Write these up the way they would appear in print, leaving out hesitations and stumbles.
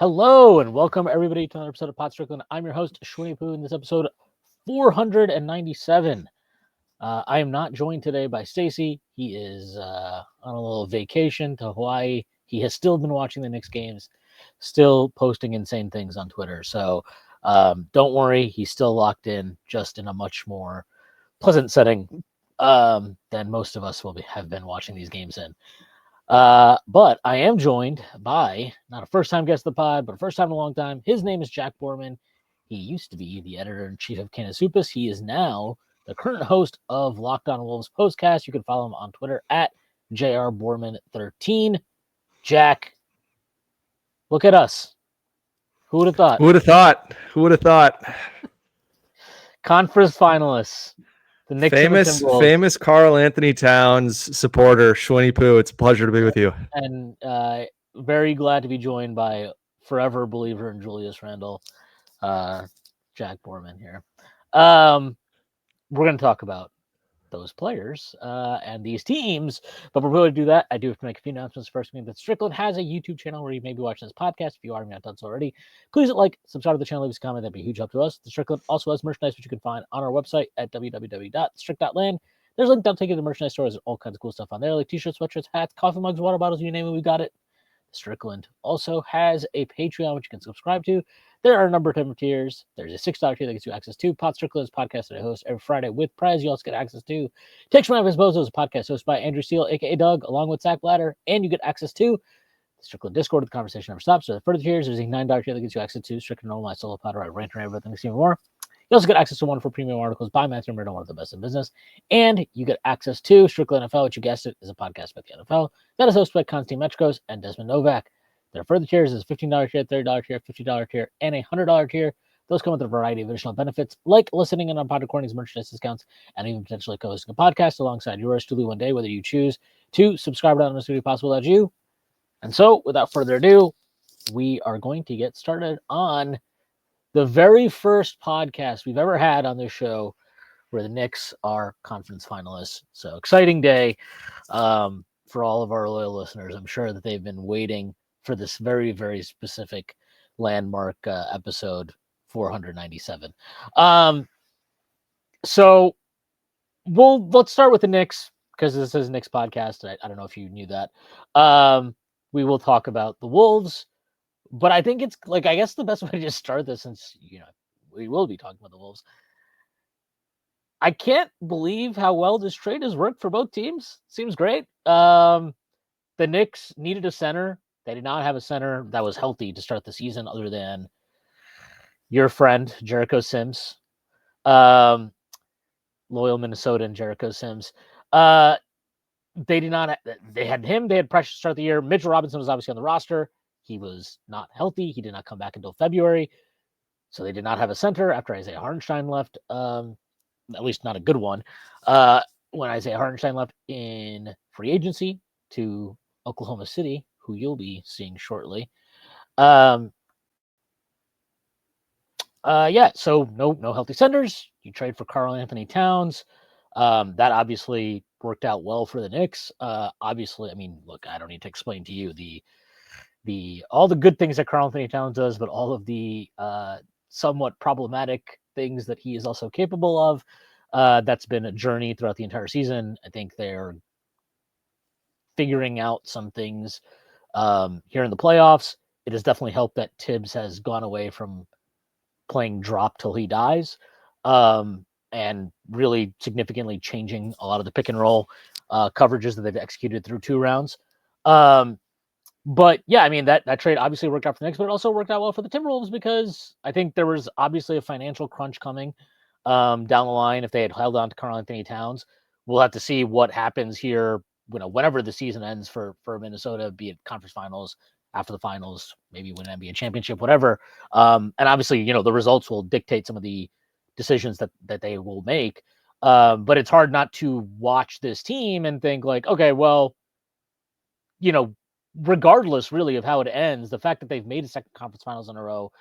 Hello and welcome everybody to another episode of Strickland. I'm your host, Shwin, in this episode 497. I am not joined today by Stacy. He is on a little vacation to Hawaii. He has still been watching the Knicks games, still posting insane things on Twitter. So don't worry, he's still locked in, just in a much more pleasant setting than most of us have been watching these games in. But I am joined by not a first-time guest of the pod, but a first time in a long time. His name is Jack Borman. He used to be the editor-in-chief of Canasupus. He is now the current host of Locked On Wolves Postcast. You can follow him on Twitter at JRBorman13. Jack, look at us. Who would have thought? Who would have thought? Who would have thought? Conference finalists. The Knicks famous Karl Anthony Towns supporter, Shwinny Poo. It's a pleasure to be with you. And very glad to be joined by forever believer in Julius Randle, Jack Borman here. We're going to talk about those players and these teams, but before we do that, I do have to make a few announcements. First, that Strickland has a YouTube channel where you may be watching this podcast. If you are not done so already, please like, subscribe to the channel, leave us a comment. That'd be a huge help to us. The Strickland also has merchandise, which you can find on our website at www.strict.land. There's a link down to the merchandise store. There's all kinds of cool stuff on there, like t-shirts, sweatshirts, hats, coffee mugs, water bottles, you name it, we got it. Strickland also has a Patreon, which you can subscribe to. There are a number of different tiers. There's a $6 tier that gets you access to Strickland's podcast that I host every Friday with prize. You also get access to Takes from His Bozos, a podcast hosted by Andrew Steele, a.k.a. Doug, along with Zach Blatter, and you get access to the Strickland Discord. The conversation never stops. So the further tiers, there's a $9 tier that gets you access to Strickland Normal, my solo pod, where I rant and everything, even more. You also get access to wonderful premium articles by Matthew Murdo, one of the best in business. And you get access to Strickland NFL, which you guessed it, is a podcast about the NFL. That is hosted by Konstantin Mechkos and Desmond Novak. There are further tiers. There's a $15 tier, $30 tier, $50 tier, and a $100 tier. Those come with a variety of additional benefits, like listening in on pod recordings, merchandise discounts, and even potentially co-hosting a podcast alongside yours truly one day, whether you choose to subscribe to the studio possible without you. And so, without further ado, we are going to get started on the very first podcast we've ever had on this show where the Knicks are conference finalists. So, exciting day for all of our loyal listeners. I'm sure that they've been waiting for this very, very specific landmark episode 497. So let's start with the Knicks, because this is a Knicks podcast. I don't know if you knew that. We will talk about the Wolves, but I think it's I guess the best way to just start this, since we will be talking about the Wolves. I can't believe how well this trade has worked for both teams. Seems great. The Knicks needed a center. They did not have a center that was healthy to start the season other than your friend, Jericho Sims. Loyal Minnesotan Jericho Sims. They did not. They had him. They had pressure to start the year. Mitchell Robinson was obviously on the roster. He was not healthy. He did not come back until February. So they did not have a center after Isaiah Hartenstein left. At least not a good one. When Isaiah Hartenstein left in free agency to Oklahoma City, who you'll be seeing shortly. So no healthy centers. You trade for Karl Anthony Towns. That obviously worked out well for the Knicks. Obviously, I mean, look, I don't need to explain to you the all the good things that Karl Anthony Towns does, but all of the somewhat problematic things that he is also capable of. That's been a journey throughout the entire season. I think they're figuring out some things here in the playoffs. It has definitely helped that Tibbs has gone away from playing drop till he dies, and really significantly changing a lot of the pick and roll coverages that they've executed through 2 rounds. But yeah, I mean, that trade obviously worked out for the Knicks, but it also worked out well for the Timberwolves, because I think there was obviously a financial crunch coming down the line if they had held on to Karl Anthony Towns. We'll have to see what happens here, whenever the season ends for Minnesota, be it conference finals, after the finals, maybe win an NBA championship, whatever. And obviously, the results will dictate some of the decisions that they will make. But it's hard not to watch this team and think okay, well, regardless really of how it ends, the fact that they've made a second conference finals in a row,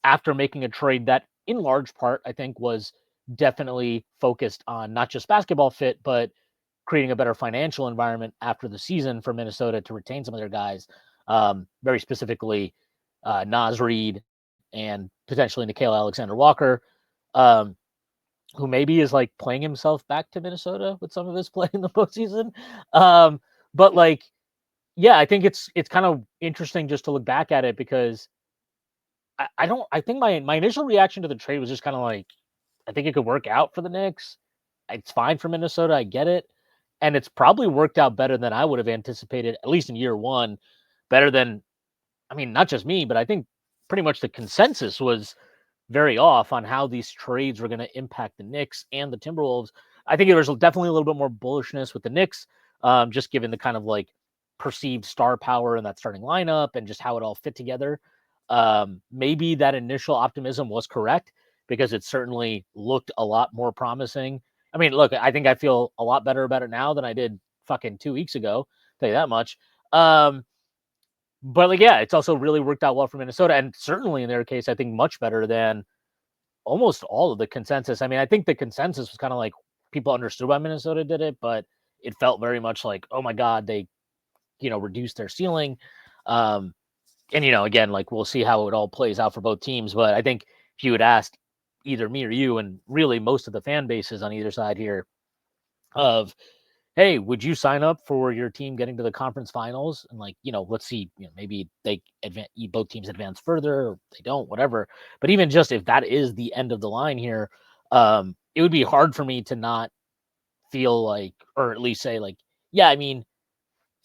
after making a trade that in large part, I think, was definitely focused on not just basketball fit, but creating a better financial environment after the season for Minnesota to retain some of their guys. very specifically Naz Reid and potentially Nickeil Alexander-Walker, um, who maybe is like playing himself back to Minnesota with some of his play in the postseason. But like, yeah, I think it's kind of interesting just to look back at it because I think my initial reaction to the trade was just kind of like, I think it could work out for the Knicks. It's fine for Minnesota. I get it. And it's probably worked out better than I would have anticipated, at least in year one. Better than, I mean, not just me, but I think pretty much the consensus was very off on how these trades were going to impact the Knicks and the Timberwolves. I think there was definitely a little bit more bullishness with the Knicks, just given the kind of like perceived star power in that starting lineup and just how it all fit together. Maybe that initial optimism was correct because it certainly looked a lot more promising. I mean, look, I think I feel a lot better about it now than I did fucking 2 weeks ago. Tell you that much. But like, yeah, it's also really worked out well for Minnesota, and certainly in their case, I think much better than almost all of the consensus. I mean, I think the consensus was kind of like people understood why Minnesota did it, but it felt very much like, oh my God, they, reduced their ceiling. And, again, like we'll see how it all plays out for both teams. But I think if you had asked either me or you, and really most of the fan bases on either side here, of, hey, would you sign up for your team getting to the conference finals? And like, let's see, maybe they both teams advance further, or they don't, whatever. But even just if that is the end of the line here, it would be hard for me to not feel like, or at least say like, yeah, I mean,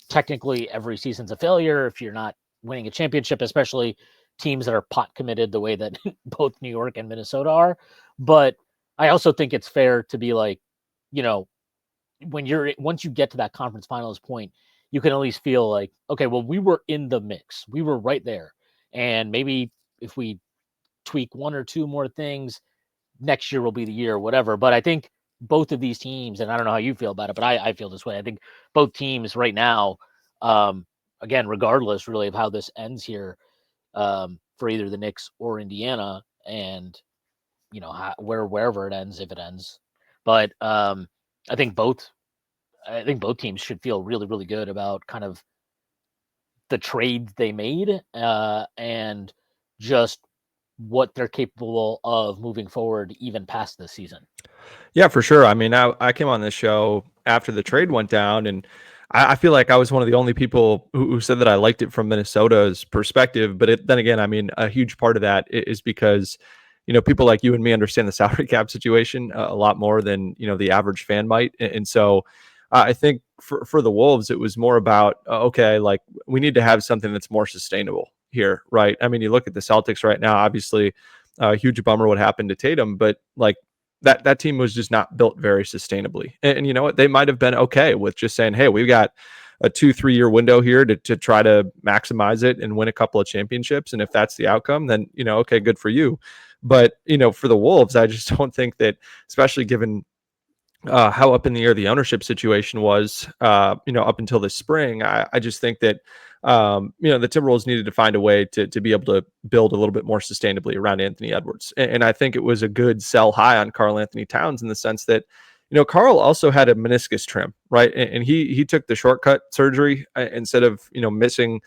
technically every season's a failure if you're not winning a championship, especially teams that are pot committed the way that both New York and Minnesota are. But I also think it's fair to be like, once you get to that conference finals point, you can at least feel like, okay, well, we were in the mix. We were right there. And maybe if we tweak one or two more things, next year will be the year, whatever. But I think both of these teams, and I don't know how you feel about it, but I feel this way. I think both teams right now, again, regardless really of how this ends here, for either the Knicks or Indiana, and wherever it ends, if it ends. But I think both teams should feel really, really good about kind of the trades they made, and just what they're capable of moving forward, even past this season. Yeah, for sure. I mean, I came on this show after the trade went down, and I feel like I was one of the only people who said that I liked it from Minnesota's perspective. But then again, I mean, a huge part of that is because, people like you and me understand the salary cap situation a lot more than, the average fan might. And so I think for the Wolves, it was more about, okay, like we need to have something that's more sustainable here, right? I mean, you look at the Celtics right now, obviously a huge bummer what happened to Tatum, but like, that team was just not built very sustainably. And you know what? They might have been okay with just saying, hey, we've got a 2-3 year window here to try to maximize it and win a couple of championships. And if that's the outcome, then, okay, good for you. But, for the Wolves, I just don't think that, especially given how up in the air the ownership situation was, up until this spring, I just think that, the Timberwolves needed to find a way to be able to build a little bit more sustainably around Anthony Edwards. And I think it was a good sell high on Karl Anthony Towns in the sense that, Karl also had a meniscus trim, right? And he took the shortcut surgery instead of, missing,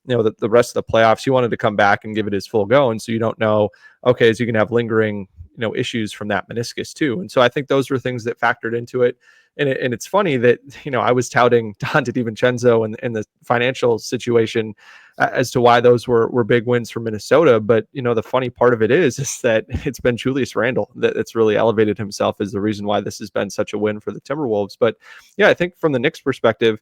the rest of the playoffs. He wanted to come back and give it his full go. And so you don't know, okay, is he going to have lingering issues from that meniscus too. And so I think those were things that factored into it. And it's funny that, I was touting Dante DiVincenzo and the financial situation as to why those were big wins for Minnesota. But, the funny part of it is that it's been Julius Randle that's really elevated himself as the reason why this has been such a win for the Timberwolves. But yeah, I think from the Knicks perspective,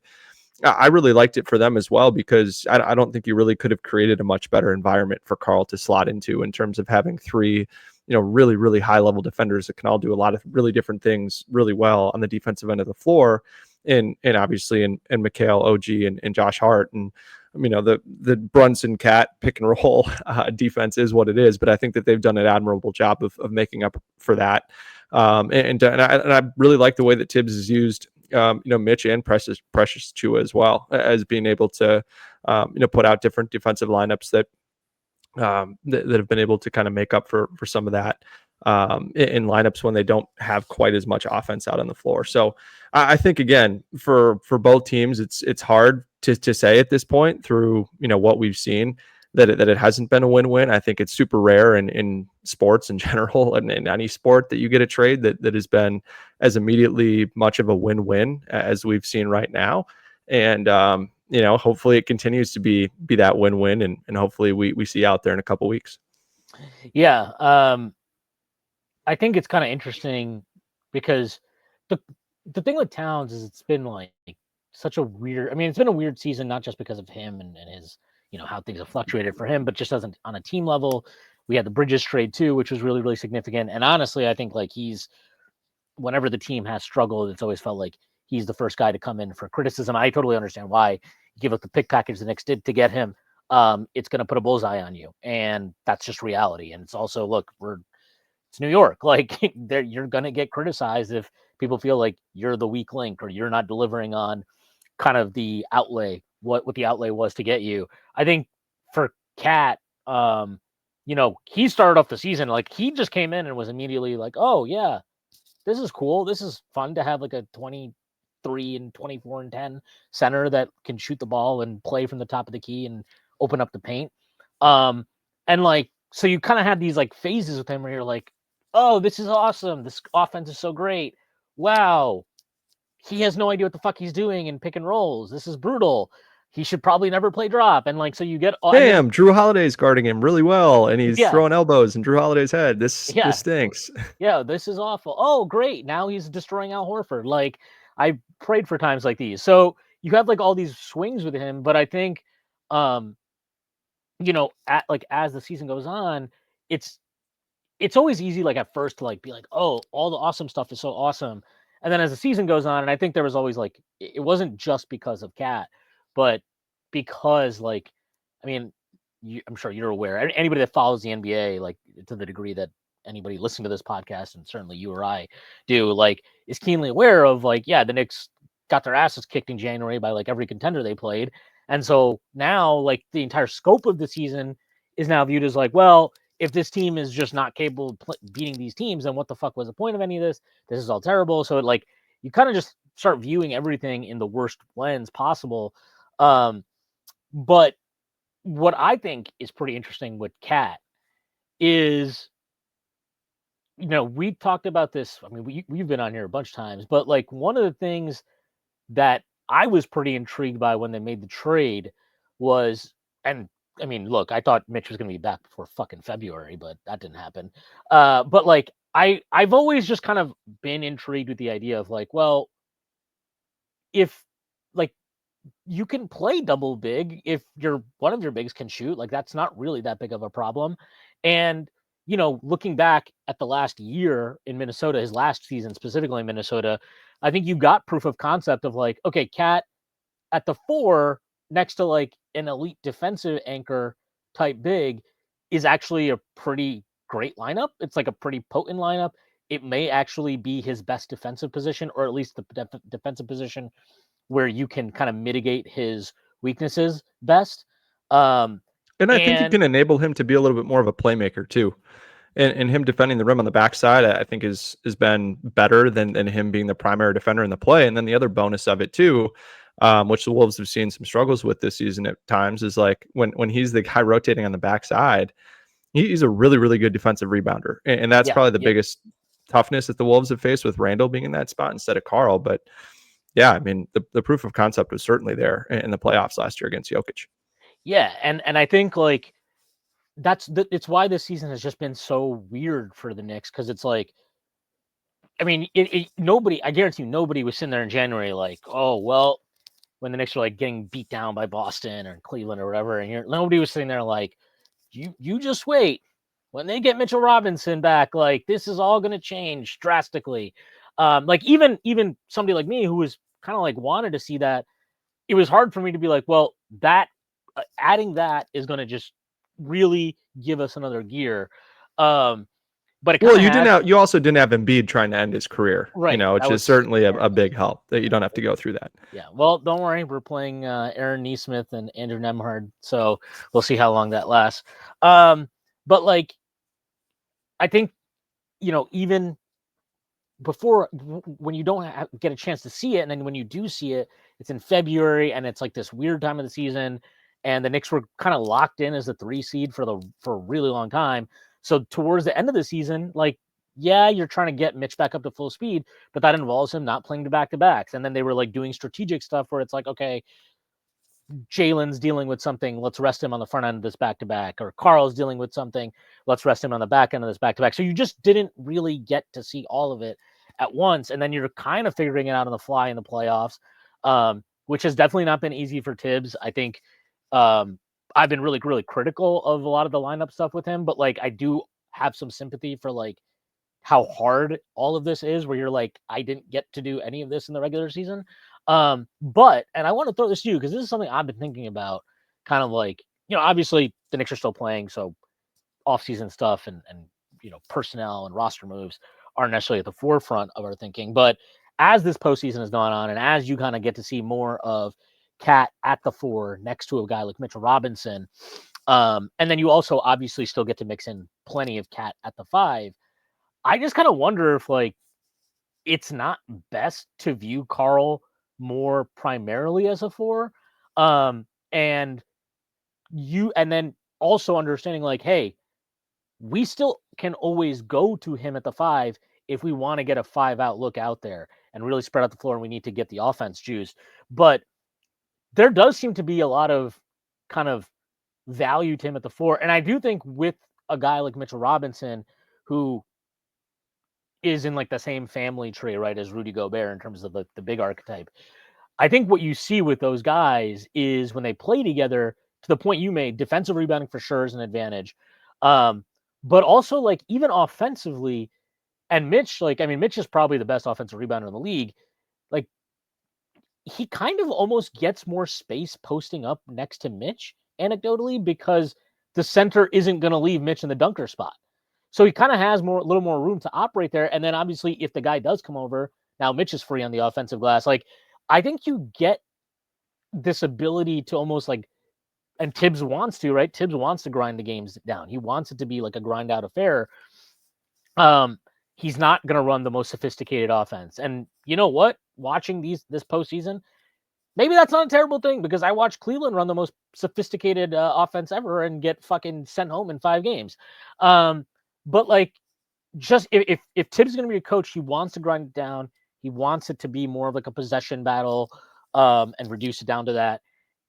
I really liked it for them as well, because I don't think you really could have created a much better environment for Karl to slot into in terms of having three really, really high level defenders that can all do a lot of really different things really well on the defensive end of the floor. And obviously in Nickeil, OG and Josh Hart. And, the Brunson Cat pick and roll defense is what it is. But I think that they've done an admirable job of making up for that. And I really like the way that Tibbs has used, Mitch and Precious Chua as well, as being able to, put out different defensive lineups that have been able to kind of make up for some of that. in lineups when they don't have quite as much offense out on the floor. So I think again for both teams, it's hard to say at this point through what we've seen that it hasn't been a win-win. I think it's super rare in sports in general and in any sport that you get a trade that has been as immediately much of a win-win as we've seen right now. And hopefully it continues to be that win-win, and hopefully we see out there in a couple weeks. Yeah, I think it's kind of interesting because the thing with Towns is it's been like such a weird. I mean, it's been a weird season, not just because of him and his, how things have fluctuated for him, but just as on a team level. We had the Bridges trade too, which was really, really significant. And honestly, I think like he's, whenever the team has struggled, it's always felt like he's the first guy to come in for criticism. I totally understand why you give up the pick package the Knicks did to get him. It's going to put a bullseye on you, and that's just reality. And it's also, look, it's New York. Like you're going to get criticized if people feel like you're the weak link or you're not delivering on kind of the outlay, what the outlay was to get you. I think for Cat, he started off the season like he just came in and was immediately like, oh yeah, this is cool. This is fun to have like a 23 and 24 and 10 center that can shoot the ball and play from the top of the key and open up the paint. And like, so you kind of had these like phases with him where you're like, oh, this is awesome. This offense is so great. Wow. He has no idea what the fuck he's doing in pick and rolls. This is brutal. He should probably never play drop. And like, so you get damn, Drew Holiday's guarding him really well, and he's yeah, throwing elbows in Drew Holiday's head. This stinks. Yeah, this is awful. Oh, great. Now he's destroying Al Horford. Like, I prayed for times like these. So you have like all these swings with him, but I think as the season goes on, it's always easy like at first to like be like, oh, all the awesome stuff is so awesome. And then as the season goes on, and I think there was always like it wasn't just because of Cat, but because like, I mean, I'm sure you're aware. Anybody that follows the NBA, like to the degree that anybody listening to this podcast, and certainly you or I do, like is keenly aware of like, yeah, the Knicks got their asses kicked in January by like every contender they played. And so now like the entire scope of the season is now viewed as like, well, if this team is just not capable of beating these teams, then what the fuck was the point of any of this? This is all terrible. So it, like you kind of just start viewing everything in the worst lens possible. But what I think is pretty interesting with Cat is, we talked about this. I mean, we've been on here a bunch of times, but like one of the things that I was pretty intrigued by when they made the trade was, and I mean, look, I thought Mitch was going to be back before fucking February, but that didn't happen. But like, I've always just kind of been intrigued with the idea of like, well, if like you can play double big if one of your bigs can shoot, like that's not really that big of a problem. And looking back at the last year in Minnesota, his last season specifically in Minnesota, I think you got proof of concept of like, okay, Cat at the 4 next to like an elite defensive anchor type big is actually a pretty great lineup. It's like a pretty potent lineup. It may actually be his best defensive position, or at least the defensive position where you can kind of mitigate his weaknesses best. And I think it can enable him to be a little bit more of a playmaker too. And him defending the rim on the backside, I think has been better than him being the primary defender in the play. And then the other bonus of it too, which the Wolves have seen some struggles with this season at times, is like when he's the guy rotating on the backside, he's a really, really good defensive rebounder. And that's probably the biggest toughness that the Wolves have faced with Randle being in that spot instead of Karl. But yeah, I mean, the proof of concept was certainly there in the playoffs last year against Jokic. Yeah, and I think like it's why this season has just been so weird for the Knicks, because it's like, I mean, nobody, I guarantee you, nobody was sitting there in January like, oh well, when the Knicks were like getting beat down by Boston or Cleveland or whatever, and nobody was sitting there like, you just wait, when they get Mitchell Robinson back, like this is all going to change drastically. Like even somebody like me who was kind of like wanted to see that, it was hard for me to be like, well, that adding that is going to just really give us another gear. But you also didn't have Embiid trying to end his career, right? Which is certainly a big help that you don't have to go through that. Yeah. Well, don't worry, we're playing Aaron Nesmith and Andrew Nembhard, so we'll see how long that lasts. But like, I think even before, when you don't get a chance to see it, and then when you do see it, it's in February, and it's like this weird time of the season, and the Knicks were kind of locked in as the 3 seed for a really long time. So towards the end of the season, like, yeah, you're trying to get Mitch back up to full speed, but that involves him not playing the back-to-backs. And then they were like doing strategic stuff where it's like, okay, Jalen's dealing with something, let's rest him on the front end of this back-to-back, or Carl's dealing with something, let's rest him on the back end of this back-to-back. So you just didn't really get to see all of it at once, and then you're kind of figuring it out on the fly in the playoffs, which has definitely not been easy for Tibbs. I think I've been really, really critical of a lot of the lineup stuff with him, but like I do have some sympathy for like how hard all of this is, where you're like, I didn't get to do any of this in the regular season. But, and I want to throw this to you because this is something I've been thinking about, kind of like, obviously the Knicks are still playing, so off-season stuff and personnel and roster moves aren't necessarily at the forefront of our thinking. But as this postseason has gone on, and as you kind of get to see more of Cat at the 4 next to a guy like Mitchell Robinson, and then you also obviously still get to mix in plenty of Cat at the 5. I just kind of wonder if like it's not best to view Carl more primarily as a 4, and then also understanding like, hey, we still can always go to him at the 5 if we want to get a 5-out look out there and really spread out the floor, and we need to get the offense juiced. But there does seem to be a lot of kind of value to him at the 4, and I do think with a guy like Mitchell Robinson, who is in like the same family tree, right, as Rudy Gobert in terms of the big archetype. I think what you see with those guys is when they play together, to the point you made, defensive rebounding for sure is an advantage. But also like even offensively, and Mitch, like, I mean, Mitch is probably the best offensive rebounder in the league. Like, he kind of almost gets more space posting up next to Mitch, anecdotally, because the center isn't going to leave Mitch in the dunker spot. So he kind of has a little more room to operate there. And then obviously, if the guy does come over, now Mitch is free on the offensive glass. Like, I think you get this ability to almost like, and Tibbs wants to, right? Tibbs wants to grind the games down. He wants it to be like a grind out affair. He's not going to run the most sophisticated offense. And you know what? Watching this postseason, maybe that's not a terrible thing, because I watched Cleveland run the most sophisticated offense ever and get fucking sent home in 5 games. But like, just if Tibbs is going to be a coach, he wants to grind it down. He wants it to be more of like a possession battle, and reduce it down to that.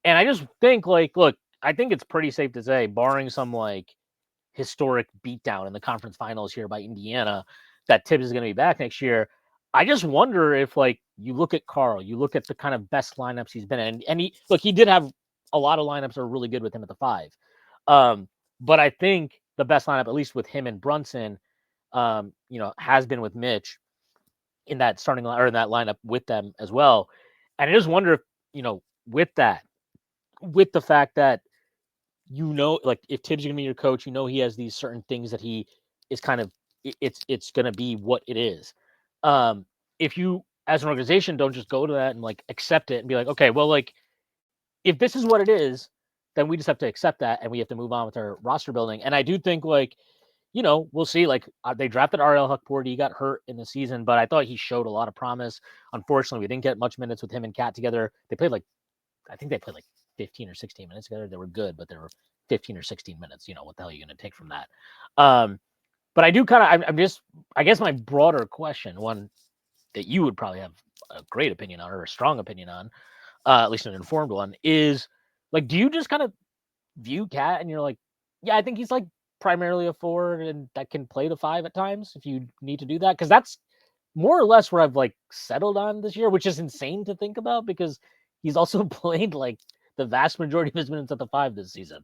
And I just think like, look, I think it's pretty safe to say, barring some like historic beatdown in the conference finals here by Indiana, that Tibbs is going to be back next year. I just wonder if like you look at Carl, you look at the kind of best lineups he's been in, and he did have a lot of lineups that are really good with him at the 5. But I think the best lineup, at least with him and Brunson, has been with Mitch in that starting line, or in that lineup with them as well. And I just wonder if, with that, with the fact that, like if Tibbs is going to be your coach, he has these certain things that he is kind of, it's going to be what it is. If you, as an organization, don't just go to that and like accept it and be like, okay, well, like if this is what it is, then we just have to accept that and we have to move on with our roster building. And I do think like, we'll see. Like they drafted R.L. Huckport. He got hurt in the season, but I thought he showed a lot of promise. Unfortunately, we didn't get much minutes with him and Cat together. I think they played like 15 or 16 minutes together. They were good, but they were 15 or 16 minutes. What the hell are you going to take from that? But I do kind of, I guess my broader question, one that you would probably have a great opinion on, or a strong opinion on, at least an informed one, is like, do you just kind of view Cat and you're like, yeah, I think he's like primarily a 4 and that can play the 5 at times if you need to do that? Because that's more or less where I've like settled on this year, which is insane to think about because he's also played like the vast majority of his minutes at the 5 this season.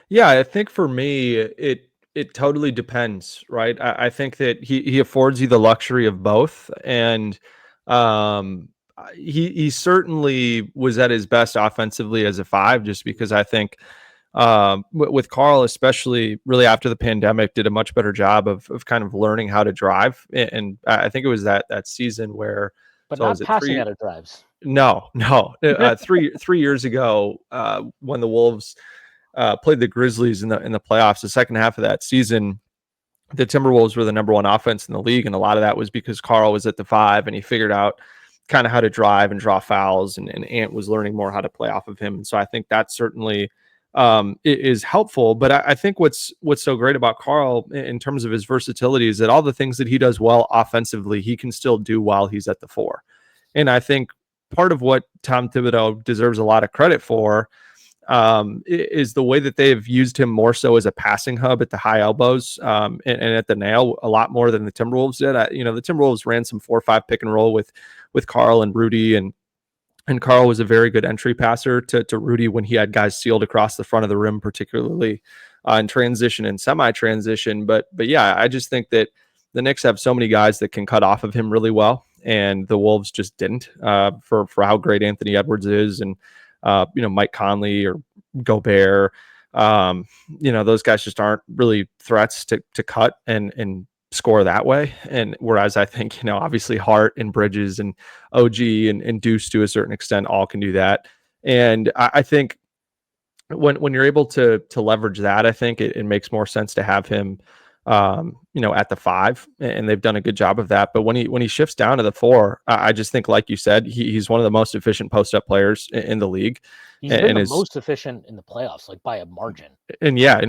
Yeah, I think for me, it totally depends, right? I think that he affords you the luxury of both, and he certainly was at his best offensively as a 5, just because I think with Carl, especially really after the pandemic, did a much better job of kind of learning how to drive, and I think it was that season where, but so not was it passing out of drives. No, 3 years ago, when the Wolves played the Grizzlies in the playoffs, the second half of that season, the Timberwolves were the number one offense in the league, and a lot of that was because Carl was at the 5 and he figured out kind of how to drive and draw fouls, and Ant was learning more how to play off of him. And so I think that certainly is helpful. But I think what's so great about Carl in terms of his versatility is that all the things that he does well offensively, he can still do while he's at the 4. And I think part of what Tom Thibodeau deserves a lot of credit for is the way that they've used him more so as a passing hub at the high elbows and at the nail a lot more than the Timberwolves did. The Timberwolves ran some 4-5 pick and roll with Carl and Rudy, and Carl was a very good entry passer to Rudy when he had guys sealed across the front of the rim, particularly in transition and semi-transition. But yeah, I just think that the Knicks have so many guys that can cut off of him really well, and the Wolves just didn't for how great Anthony Edwards is, and Mike Conley or Gobert. Those guys just aren't really threats to cut and score that way. And whereas I think, obviously Hart and Bridges and OG and Deuce to a certain extent all can do that. And I think when you're able to leverage that, I think it makes more sense to have him at the 5, and they've done a good job of that. But when he shifts down to the 4, I just think, like you said, he's one of the most efficient post-up players in the league. He's been the most efficient in the playoffs, like by a margin. And yeah,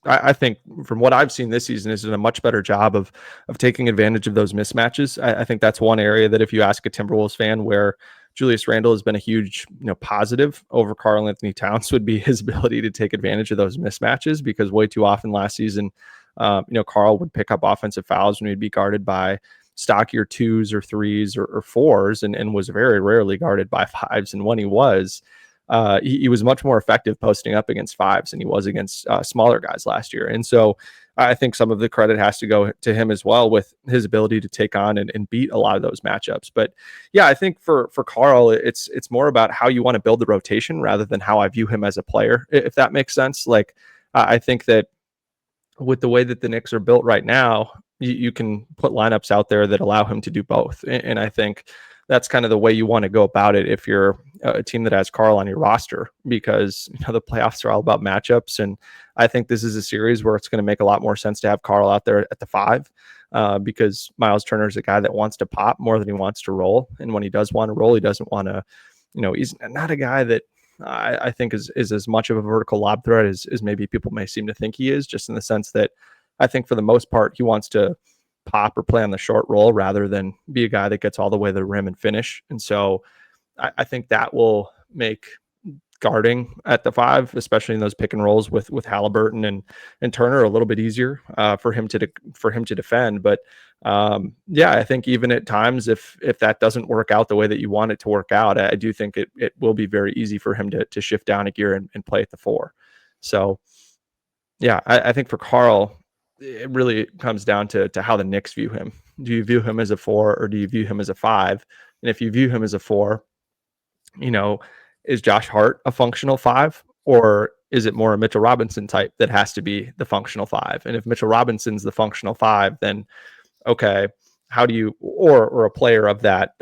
I think from what I've seen this season, is doing a much better job of taking advantage of those mismatches. I think that's one area that if you ask a Timberwolves fan where Julius Randle has been a huge, positive over Karl Anthony Towns, would be his ability to take advantage of those mismatches, because way too often last season, Karl would pick up offensive fouls when he'd be guarded by stockier 2s or 3s or 4s, and was very rarely guarded by 5s. And when he was, he was much more effective posting up against 5s than he was against smaller guys last year. And so I think some of the credit has to go to him as well, with his ability to take on and beat a lot of those matchups. But yeah, I think for Karl, it's more about how you want to build the rotation rather than how I view him as a player, if that makes sense. Like, I think that with the way that the Knicks are built right now, you can put lineups out there that allow him to do both. And I think that's kind of the way you want to go about it if you're a team that has Karl on your roster, because the playoffs are all about matchups. And I think this is a series where it's going to make a lot more sense to have Karl out there at the 5, because Miles Turner is a guy that wants to pop more than he wants to roll. And when he does want to roll, he doesn't want to, he's not a guy that I think is as much of a vertical lob threat as maybe people may seem to think he is, just in the sense that I think for the most part, he wants to pop or play on the short roll rather than be a guy that gets all the way to the rim and finish. And so I think that will make guarding at the 5, especially in those pick and rolls with Halliburton and Turner, a little bit easier for him to defend. But yeah, I think even at times, if that doesn't work out the way that you want it to work out, I do think it will be very easy for him to shift down a gear and play at the 4. So yeah, I think for Karl, it really comes down to how the Knicks view him. Do you view him as a 4 or do you view him as a 5? And if you view him as a 4, is Josh Hart a functional 5, or is it more a Mitchell Robinson type that has to be the functional 5? And if Mitchell Robinson's the functional 5, then okay, how do you, or a player of that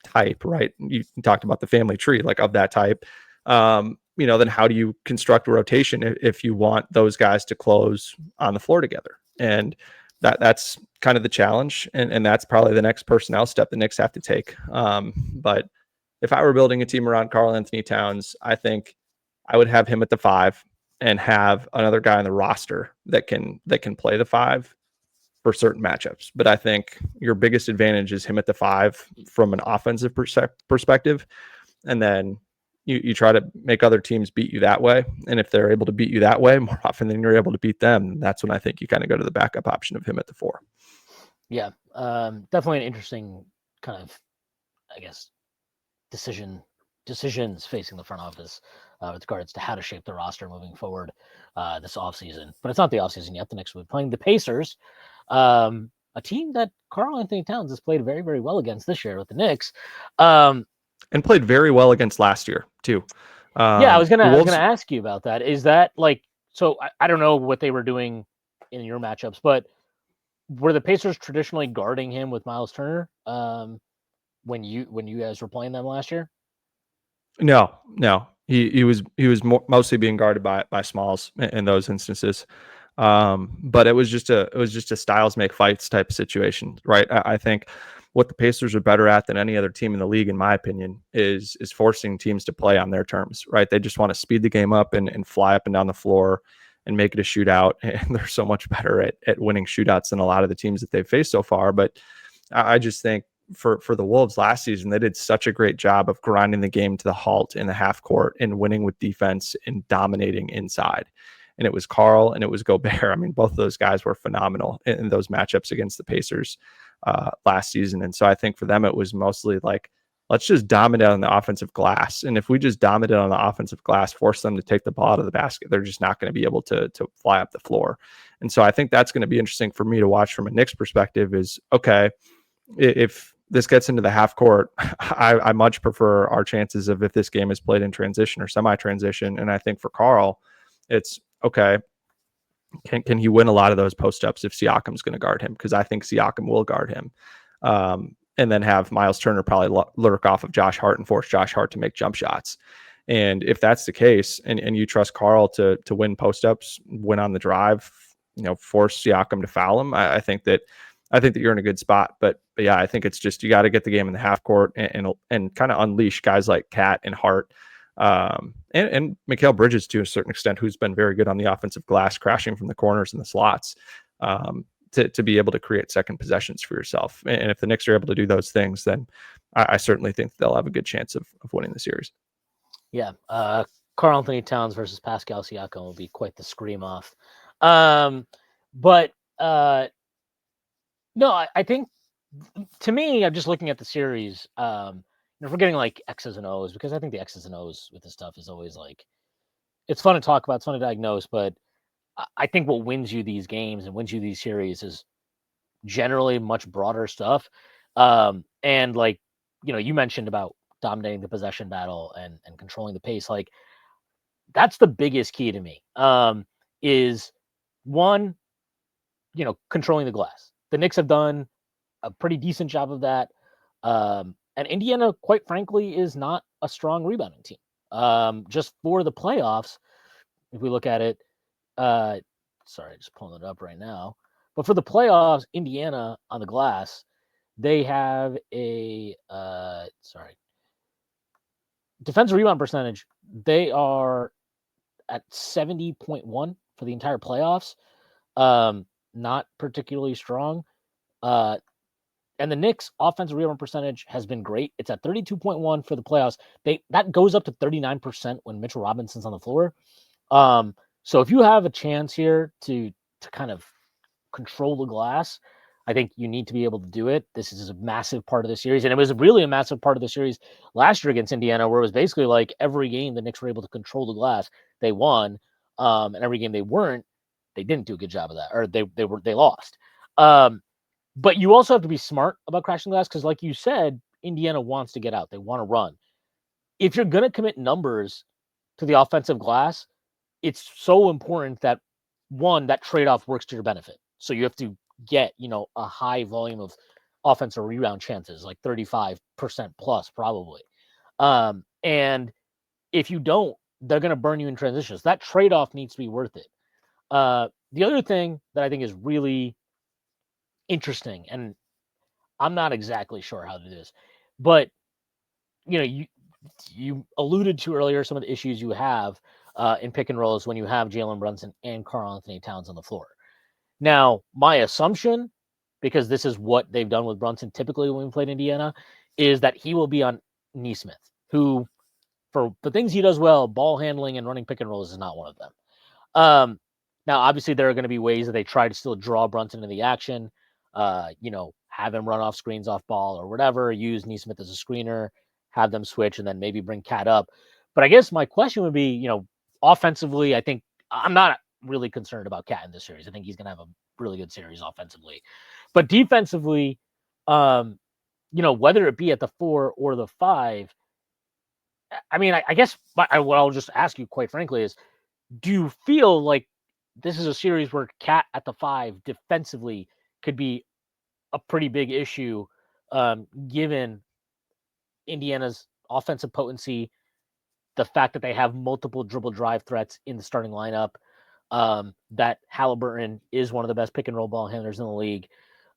type, right? You talked about the family tree, like of that type. Then how do you construct a rotation if you want those guys to close on the floor together? And that's kind of the challenge. And that's probably the next personnel step the Knicks have to take. But if I were building a team around Karl Anthony Towns, I think I would have him at the 5 and have another guy on the roster that can play the 5 for certain matchups. But I think your biggest advantage is him at the 5 from an offensive perspective. And then you try to make other teams beat you that way. And if they're able to beat you that way more often than you're able to beat them, that's when I think you kind of go to the backup option of him at the 4. Yeah, definitely an interesting kind of, I guess, decisions facing the front office with regards to how to shape the roster moving forward this offseason. But it's not the offseason yet. The Knicks will be playing the Pacers, a team that Karl Anthony Towns has played very, very well against this year with the Knicks. And played very well against last year too. Yeah, I was gonna ask you about that. Is that like, so I don't know what they were doing in your matchups, but were the Pacers traditionally guarding him with Miles Turner when you guys were playing them last year? No. He was mostly being guarded by Smalls in those instances. But it was just a styles make fights type of situation, right? I think what the Pacers are better at than any other team in the league, in my opinion, is forcing teams to play on their terms, right? They just want to speed the game up and fly up and down the floor and make it a shootout. And they're so much better at winning shootouts than a lot of the teams that they've faced so far. But I just think for the Wolves last season, they did such a great job of grinding the game to the halt in the half court and winning with defense and dominating inside. And it was Carl and it was Gobert. I mean, both of those guys were phenomenal in those matchups against the Pacers last season. And so I think for them, it was mostly like, let's just dominate on the offensive glass. And if we just dominate on the offensive glass, force them to take the ball out of the basket, they're just not going to be able to fly up the floor. And so I think that's going to be interesting for me to watch from a Knicks perspective is, okay, if this gets into the half court, I much prefer our chances of if this game is played in transition or semi-transition. And I think for Carl, it's okay. Can he win a lot of those post ups if Siakam's going to guard him? Because I think Siakam will guard him. And then have Miles Turner probably lurk off of Josh Hart and force Josh Hart to make jump shots. And if that's the case, and you trust Carl to win post ups, win on the drive, force Siakam to foul him, I think that you're in a good spot. But yeah, I think it's just you got to get the game in the half court and kind of unleash guys like Cat and Hart. And Mikal Bridges to a certain extent, who's been very good on the offensive glass, crashing from the corners and the slots, to be able to create second possessions for yourself. And if the Knicks are able to do those things, then I certainly think they'll have a good chance of winning the series. Yeah. Karl Anthony Towns versus Pascal Siakam will be quite the scream off. But no, I think to me, I'm just looking at the series. If we're getting like X's and O's, because I think the X's and O's with this stuff is always like, it's fun to talk about, it's fun to diagnose, but I think what wins you these games and wins you these series is generally much broader stuff. And like, you mentioned about dominating the possession battle and controlling the pace. Like, that's the biggest key to me, is one, controlling the glass. The Knicks have done a pretty decent job of that. And Indiana, quite frankly, is not a strong rebounding team. Just for the playoffs, if we look at it, sorry, just pulling it up right now. But for the playoffs, Indiana on the glass, they have a defensive rebound percentage. They are at 70.1 for the entire playoffs. Not particularly strong. And the Knicks' offensive rebound percentage has been great. It's at 32.1 for the playoffs. That goes up to 39% when Mitchell Robinson's on the floor. So if you have a chance here to kind of control the glass, I think you need to be able to do it. This is a massive part of the series. And it was really a massive part of the series last year against Indiana, where it was basically like every game the Knicks were able to control the glass, they won. And every game they weren't, they didn't do a good job of that, or they lost. But you also have to be smart about crashing the glass because, like you said, Indiana wants to get out. They want to run. If you're going to commit numbers to the offensive glass, it's so important that, one, that trade-off works to your benefit. So you have to get, a high volume of offensive rebound chances, like 35% plus probably. And if you don't, they're going to burn you in transitions. That trade-off needs to be worth it. The other thing that I think is really interesting, and I'm not exactly sure how to do this, but you alluded to earlier some of the issues you have in pick and rolls when you have Jalen Brunson and Karl Anthony Towns on the floor. Now, my assumption, because this is what they've done with Brunson typically when we played Indiana, is that he will be on Nesmith, who, for the things he does well, ball handling and running pick and rolls is not one of them. Now, obviously, there are going to be ways that they try to still draw Brunson into the action, have him run off screens off ball or whatever, use Nesmith as a screener, have them switch, and then maybe bring Cat up. But I guess my question would be, offensively, I think I'm not really concerned about Cat in this series. I think he's going to have a really good series offensively. But defensively, whether it be at the 4 or the 5, I mean, I guess what I'll just ask you, quite frankly, is do you feel like this is a series where Cat at the 5 defensively could be a pretty big issue, given Indiana's offensive potency, the fact that they have multiple dribble drive threats in the starting lineup, that Halliburton is one of the best pick and roll ball handlers in the league,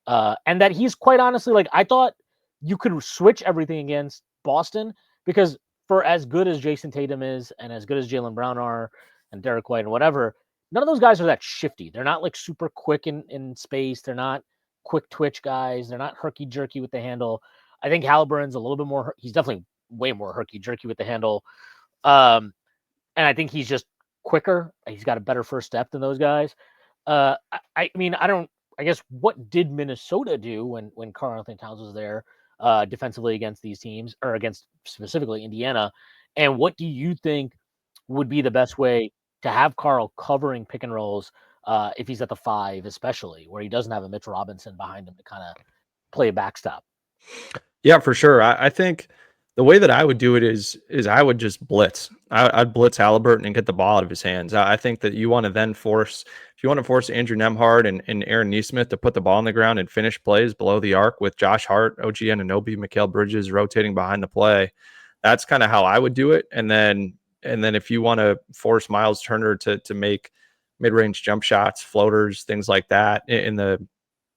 and that he's quite honestly like I thought you could switch everything against Boston because for as good as Jason Tatum is and as good as Jaylen Brown are and Derek White and whatever, none of those guys are that shifty. They're not like super quick in space. They're not quick twitch guys. They're not herky jerky with the handle. I think Halliburton's a little bit more. He's definitely way more herky jerky with the handle. Um, and I think he's just quicker. He's got a better first step than those guys. I mean, I don't. I guess what did Minnesota do when Karl Anthony Towns was there defensively against these teams or against specifically Indiana? And what do you think would be the best way to have Karl covering pick and rolls if he's at the 5, especially where he doesn't have a Mitch Robinson behind him to kind of play a backstop? Yeah, for sure. I think the way that I would do it is I would just blitz. I'd blitz Halliburton and get the ball out of his hands. I think that you want to then force, if you want to force Andrew Nemhard and Aaron Nesmith to put the ball on the ground and finish plays below the arc with Josh Hart, OG Anunoby, Mikal Bridges rotating behind the play. That's kind of how I would do it. And then if you want to force Miles Turner to make mid-range jump shots, floaters, things like that in the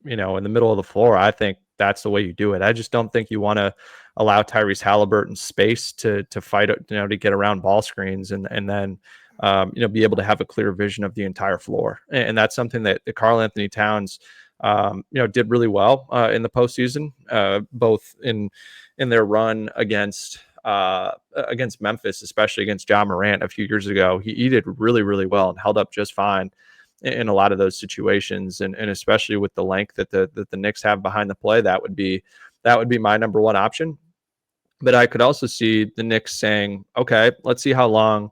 in the middle of the floor, I think that's the way you do it. I just don't think you want to allow Tyrese Halliburton space to fight, to get around ball screens and then, be able to have a clear vision of the entire floor. And that's something that Karl Anthony Towns, did really well in the postseason, both in their run against Memphis, especially against Ja Morant a few years ago. He did really, really well and held up just fine in a lot of those situations, and especially with the length that the Knicks have behind the play, that would be my number one option. But I could also see the Knicks saying, okay, let's see how long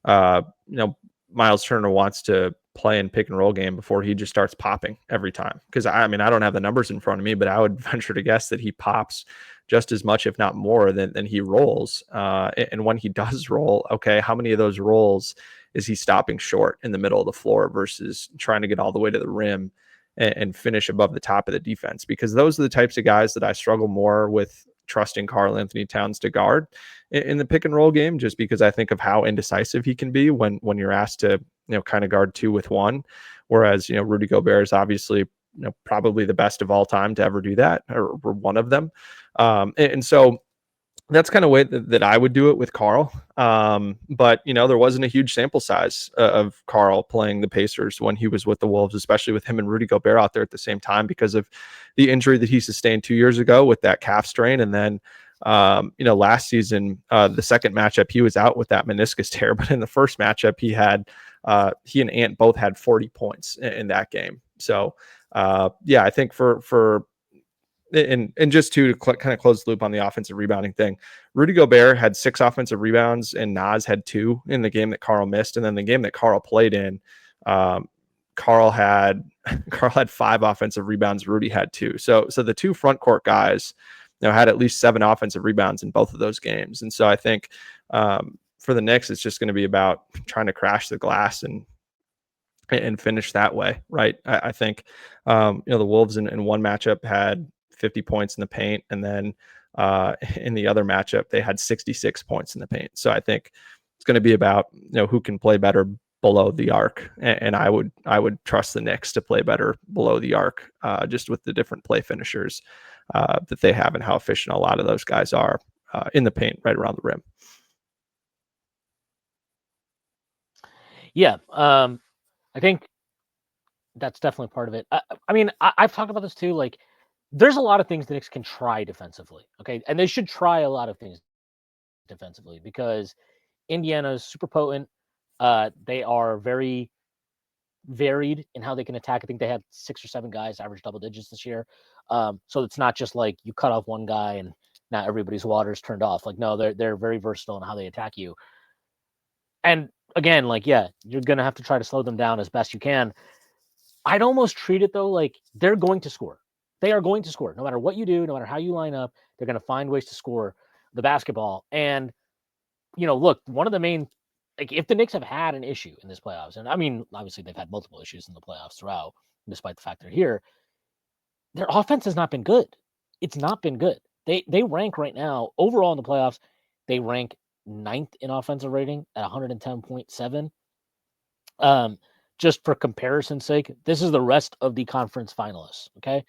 Miles Turner wants to play in pick and roll game before he just starts popping every time. Because I don't have the numbers in front of me, but I would venture to guess that he pops just as much, if not more, than he rolls. And when he does roll, okay, how many of those rolls is he stopping short in the middle of the floor versus trying to get all the way to the rim and finish above the top of the defense? Because those are the types of guys that I struggle more with trusting Karl Anthony Towns to guard in the pick and roll game, just because I think of how indecisive he can be when you're asked to, kind of guard 2 with 1. Whereas, Rudy Gobert is obviously, probably the best of all time to ever do that, or one of them. And so that's kind of way that I would do it with Karl. But, there wasn't a huge sample size of Karl playing the Pacers when he was with the Wolves, especially with him and Rudy Gobert out there at the same time because of the injury that he sustained 2 years ago with that calf strain. And then, last season, the second matchup, he was out with that meniscus tear. But in the first matchup, he and Ant both had 40 points in that game. So, I think for and just to kind of close the loop on the offensive rebounding thing, Rudy Gobert had 6 offensive rebounds and Nas had 2 in the game that Karl missed. And then the game that Karl played in, Karl had 5 offensive rebounds. Rudy had 2. So the 2 front court guys, had at least 7 offensive rebounds in both of those games. And so I think for the Knicks, it's just going to be about trying to crash the glass and finish that way. Right. I think, the Wolves in one matchup had 50 points in the paint. And then in the other matchup, they had 66 points in the paint. So I think it's going to be about, who can play better below the arc. And I would trust the Knicks to play better below the arc, just with the different play finishers that they have and how efficient a lot of those guys are in the paint right around the rim. Yeah. I think that's definitely part of it. I've talked about this too. Like, there's a lot of things the Knicks can try defensively, okay? And they should try a lot of things defensively because Indiana is super potent. They are very varied in how they can attack. I think they had 6 or 7 guys average double digits this year. So it's not just like you cut off one guy and now everybody's water's turned off. Like, no, they're very versatile in how they attack you. And again, like, yeah, you're going to have to try to slow them down as best you can. I'd almost treat it though like they're going to score. They are going to score. No matter what you do, no matter how you line up, they're going to find ways to score the basketball. And, look, one of the main, like, if the Knicks have had an issue in this playoffs, and I mean, obviously they've had multiple issues in the playoffs throughout, despite the fact they're here, their offense has not been good. It's not been good. They rank right now, overall in the playoffs, they rank 9th in offensive rating at 110.7. just for comparison's sake, this is the rest of the conference finalists. Okay.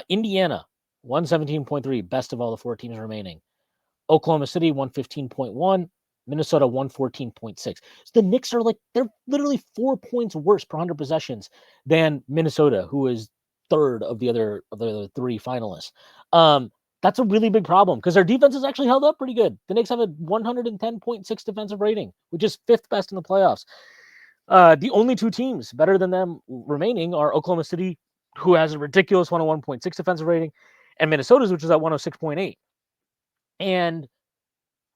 Indiana, 117.3, best of all the 4 teams remaining. Oklahoma City, 115.1. Minnesota, 114.6. So the Knicks are they're literally 4 points worse per 100 possessions than Minnesota, who is third of the other 3 finalists. That's a really big problem because their defense has actually held up pretty good. The Knicks have a 110.6 defensive rating, which is 5th best in the playoffs. The only 2 teams better than them remaining are Oklahoma City, who has a ridiculous 101.6 defensive rating, and Minnesota's, which is at 106.8. And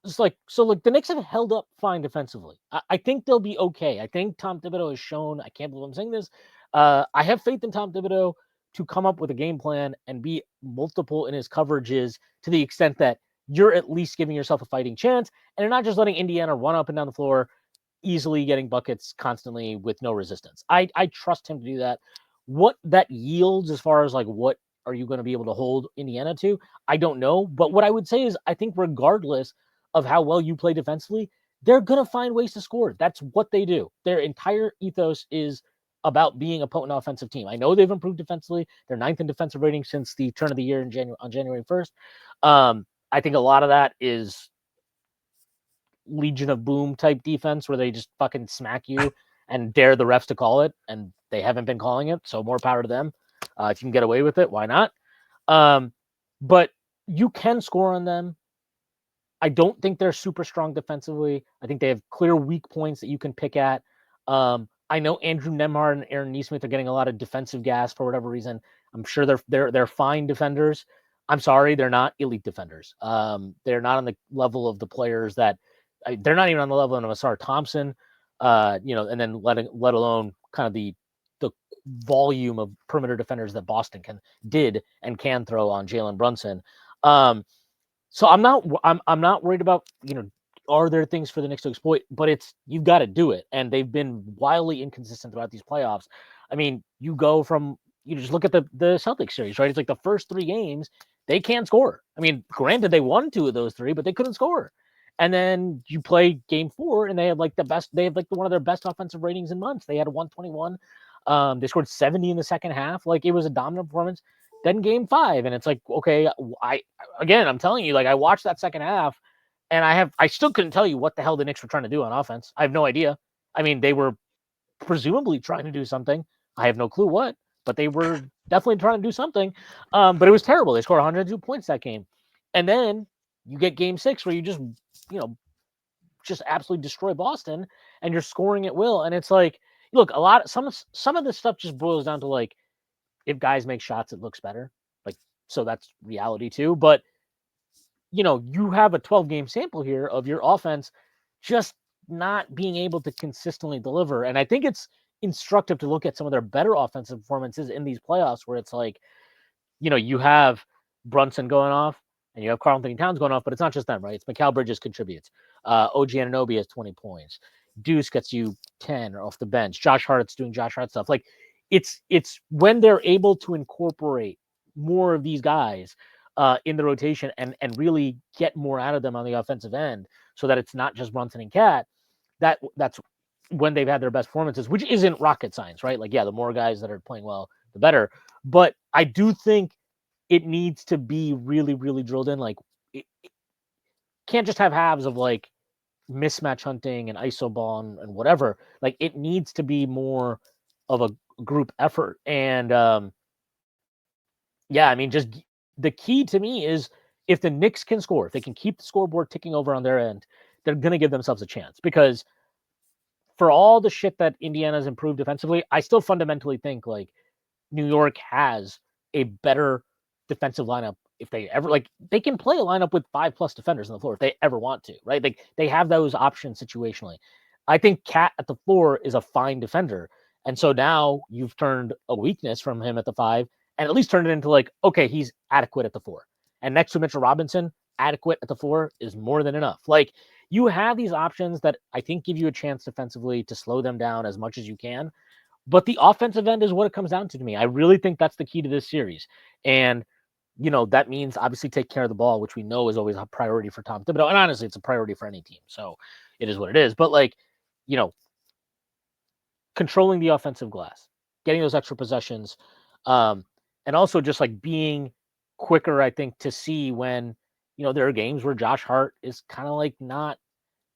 it's the Knicks have held up fine defensively. I think they'll be okay. I think Tom Thibodeau has shown, I can't believe I'm saying this, I have faith in Tom Thibodeau to come up with a game plan and be multiple in his coverages to the extent that you're at least giving yourself a fighting chance, and you're not just letting Indiana run up and down the floor, easily getting buckets constantly with no resistance. I trust him to do that. What that yields as far as what are you going to be able to hold Indiana to, I don't know. But what I would say is I think regardless of how well you play defensively, they're going to find ways to score. That's what they do. Their entire ethos is about being a potent offensive team. I know they've improved defensively. They're 9th in defensive rating since the turn of the year on January 1st. I think a lot of that is Legion of Boom type defense where they just fucking smack you and dare the refs to call it, and they haven't been calling it, so more power to them. If you can get away with it, why not? But you can score on them. I don't think they're super strong defensively. I think they have clear weak points that you can pick at. I know Andrew Nembhard and Aaron Nesmith are getting a lot of defensive gas for whatever reason. I'm sure they're fine defenders. I'm sorry, they're not elite defenders. They're not on the level of the players that they're not even on the level of Asar Thompson. And then let alone kind of the volume of perimeter defenders that Boston did and can throw on Jalen Brunson. So I'm not worried about, are there things for the Knicks to exploit, but you've got to do it. And they've been wildly inconsistent throughout these playoffs. I mean, you go from, just look at the Celtics series, right? It's like the first 3 games, they can't score. I mean, granted, they won 2 of those 3, but they couldn't score. And then you play game 4 and they had one of their best offensive ratings in months. They had a 121. They scored 70 in the second half. It was a dominant performance. Then game 5, and it's okay, I'm telling you, I watched that second half, and I still couldn't tell you what the hell the Knicks were trying to do on offense. I have no idea. I mean, they were presumably trying to do something. I have no clue what, but they were definitely trying to do something. But it was terrible. They scored 102 points that game. And then you get game 6 where you just absolutely destroy Boston, and you're scoring at will. And it's look, some of this stuff just boils down to if guys make shots, it looks better. So that's reality too. But, you have a 12-game sample here of your offense just not being able to consistently deliver. And I think it's instructive to look at some of their better offensive performances in these playoffs where it's you have Brunson going off and you have Karl Anthony Towns going off, but it's not just them, right? It's Mikal Bridges contributes. OG Anunoby has 20 points. Deuce gets you 10 off the bench. Josh Hart's doing Josh Hart stuff. It's when they're able to incorporate more of these guys in the rotation and really get more out of them on the offensive end so that it's not just Brunson and Cat, that's when they've had their best performances, which isn't rocket science, right? The more guys that are playing well, the better. But I do think it needs to be really, really drilled in. It can't just have halves of mismatch hunting and iso ball and whatever. It needs to be more of a group effort. And I mean, just the key to me is if the Knicks can score, if they can keep the scoreboard ticking over on their end, they're going to give themselves a chance. Because for all the shit that Indiana's improved defensively, I still fundamentally think New York has a better defensive lineup if they ever they can play a lineup with 5+ defenders on the floor if they ever want to, right? They have those options situationally. I think Cat at the 4 is a fine defender. And so now you've turned a weakness from him at the 5 and at least turned it into okay, he's adequate at the 4. And next to Mitchell Robinson, adequate at the 4 is more than enough. You have these options that I think give you a chance defensively to slow them down as much as you can. But the offensive end is what it comes down to me. I really think that's the key to this series. And, that means obviously take care of the ball, which we know is always a priority for Tom Thibodeau. And honestly, it's a priority for any team. So it is what it is. But, kind controlling the offensive glass, getting those extra possessions, and also just like being quicker, I think, to see when, there are games where Josh Hart is kind of like not,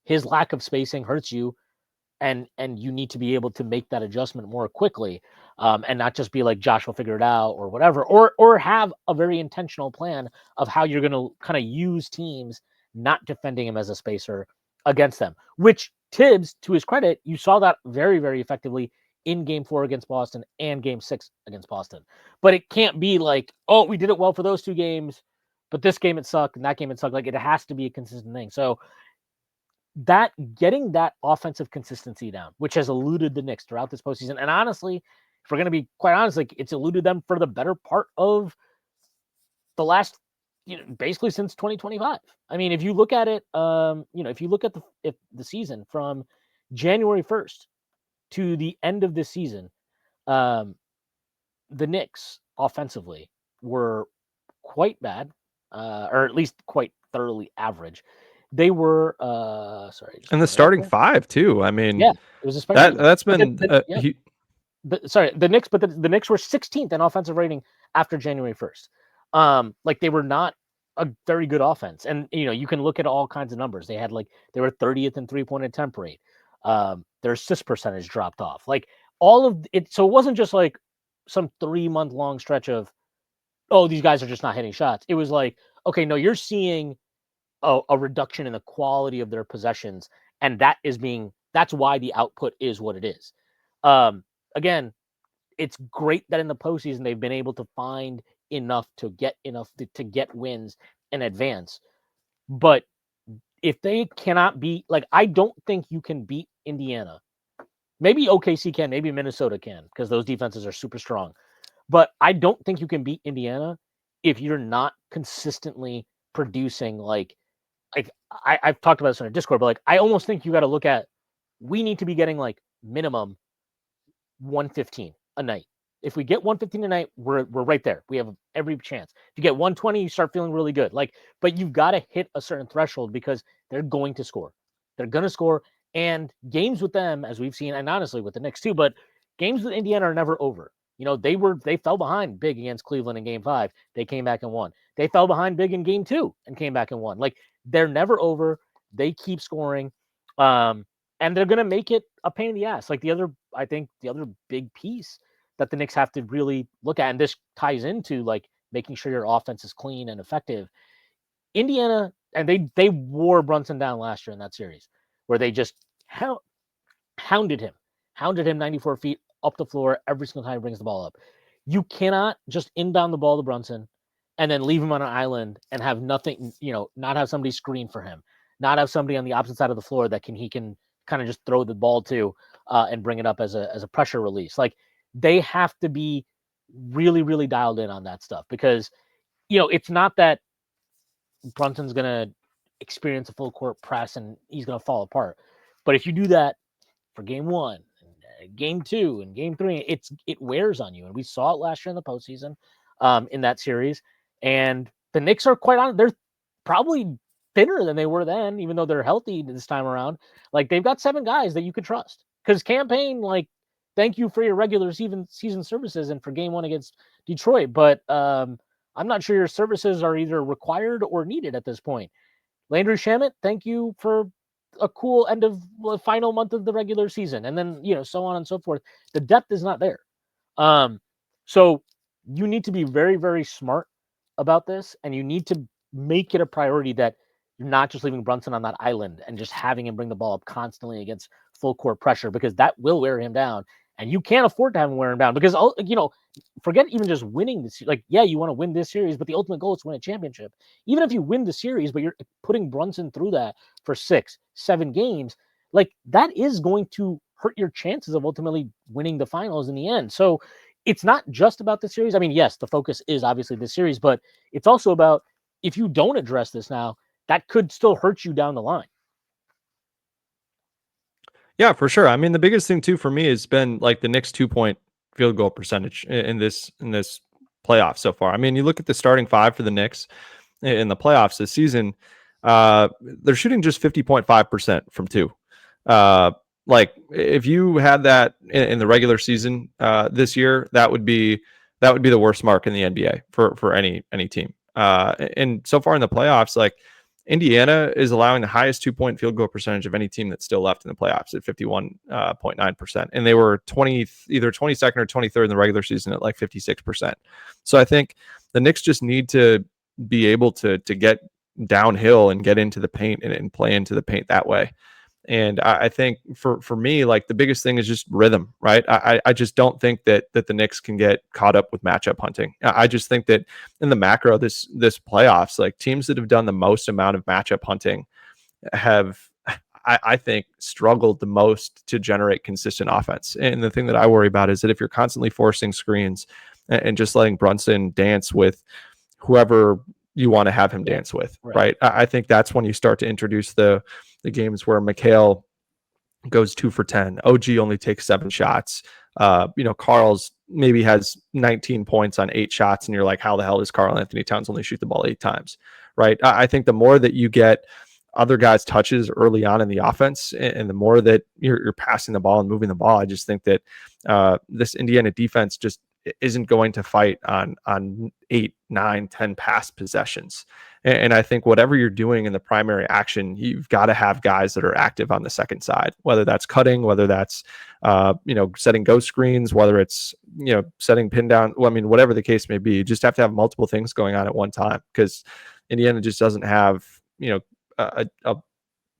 his lack of spacing hurts you, and you need to be able to make that adjustment more quickly, and not just be like Josh will figure it out or whatever, or have a very intentional plan of how you're going to kind of use teams not defending him as a spacer against them. Which Tibbs, to his credit, you saw that very, very effectively in Game 4 against Boston and Game 6 against Boston. But it can't be like, oh, we did it well for those 2 games, but this game it sucked and that game it sucked. Like, it has to be a consistent thing. So that getting that offensive consistency down, which has eluded the Knicks throughout this postseason, and honestly, if we're going to be quite honest, like, it's eluded them for the better part of the last, basically since 2025. I mean, if you look at it, if you look at the season from January 1st to the end of this season, the Knicks offensively were quite bad, or at least quite thoroughly average. They were sorry, And the starting 5 too. I mean, yeah, it was especially that's been the Knicks, but the Knicks were 16th in offensive rating after January 1st. Like, they were not a very good offense, and you can look at all kinds of numbers. They were 30th in 3-point attempt rate. Their assist percentage dropped off. Like, all of it. So it wasn't just like some 3-month long stretch of, oh, these guys are just not hitting shots. It was like, okay, no, you're seeing a reduction in the quality of their possessions, and that's why the output is what it is. Again, it's great that in the postseason they've been able to find enough to get wins and advance. But if they cannot beat, like, I don't think you can beat Indiana. Maybe OKC can, maybe Minnesota can, because those defenses are super strong. But I don't think you can beat Indiana if you're not consistently producing. Like I've talked about this on our Discord, but like, I almost think you got to look at, we need to be getting like minimum 115 a night. If we get 115 a night, we're right there. We have every chance. If you get 120, you start feeling really good. Like, but you've got to hit a certain threshold because they're going to score. They're going to score. And games with them, as we've seen, and honestly with the Knicks too, but games with Indiana are never over. They fell behind big against Cleveland in Game 5. They came back and won. They fell behind big in Game 2 and came back and won. Like, they're never over. They keep scoring. And they're going to make it a pain in the ass. Like, I think the other big piece that the Knicks have to really look at, and this ties into like making sure your offense is clean and effective. Indiana, and they wore Brunson down last year in that series, where they just hounded him 94 feet up the floor every single time he brings the ball up. You cannot just inbound the ball to Brunson and then leave him on an island and have nothing, not have somebody screen for him, not have somebody on the opposite side of the floor that he can kind of just throw the ball to and bring it up as a pressure release. Like, they have to be really, really dialed in on that stuff, because, it's not that Brunson's going to experience a full court press and he's going to fall apart. But if you do that for Game 1, Game 2, and Game 3, it wears on you. And we saw it last year in the postseason in that series. And the Knicks are quite honest. They're probably thinner than they were then, even though they're healthy this time around. Like, they've got 7 guys that you could trust. Because campaign, like, thank you for your regular season services and for Game 1 against Detroit. But I'm not sure your services are either required or needed at this point. Landry Shamet, thank you for a cool end of final month of the regular season. And then, so on and so forth. The depth is not there. So you need to be very, very smart about this, and you need to make it a priority that you're not just leaving Brunson on that island and just having him bring the ball up constantly against full court pressure, because that will wear him down, and you can't afford to have him wear him down, because, forget even just winning this. Like, yeah, you want to win this series, but the ultimate goal is to win a championship. Even if you win the series, but you're putting Brunson through that for 6-7 games, like, that is going to hurt your chances of ultimately winning the finals in the end. So it's not just about the series. I mean, yes, the focus is obviously the series, but it's also about, if you don't address this now, that could still hurt you down the line. Yeah, for sure. I mean, the biggest thing too for me has been like the Knicks 2-point field goal percentage in this playoff so far. I mean, you look at the starting 5 for the Knicks in the playoffs this season, they're shooting just 50.5% from 2. Like if you had that in the regular season this year, that would be the worst mark in the NBA for any team. And so far in the playoffs, like Indiana is allowing the highest 2-point field goal percentage of any team that's still left in the playoffs at 51.9%. And they were either 22nd or 23rd in the regular season at like 56%. So I think the Knicks just need to be able to get downhill and get into the paint and play into the paint that way. And I think for me, like the biggest thing is just rhythm, right? I just don't think that the Knicks can get caught up with matchup hunting. I just think that in the macro, this playoffs, like teams that have done the most amount of matchup hunting have, I think, struggled the most to generate consistent offense. And the thing that I worry about is that if you're constantly forcing screens and just letting Brunson dance with whoever you want to have him dance with, right? I think that's when you start to introduce the games where Mikhail goes 2 for 10. OG only takes 7 shots. Carl's maybe has 19 points on 8 shots, and you're like, how the hell does Karl Anthony Towns only shoot the ball 8 times, right? I think the more that you get other guys touches early on in the offense, and the more that you're passing the ball and moving the ball, I just think that this Indiana defense just isn't going to fight on 8, 9, 10 pass possessions. And I think whatever you're doing in the primary action, you've got to have guys that are active on the second side, whether that's cutting, whether that's, setting ghost screens, whether it's, setting pin down. Well, I mean, whatever the case may be, you just have to have multiple things going on at one time because Indiana just doesn't have, a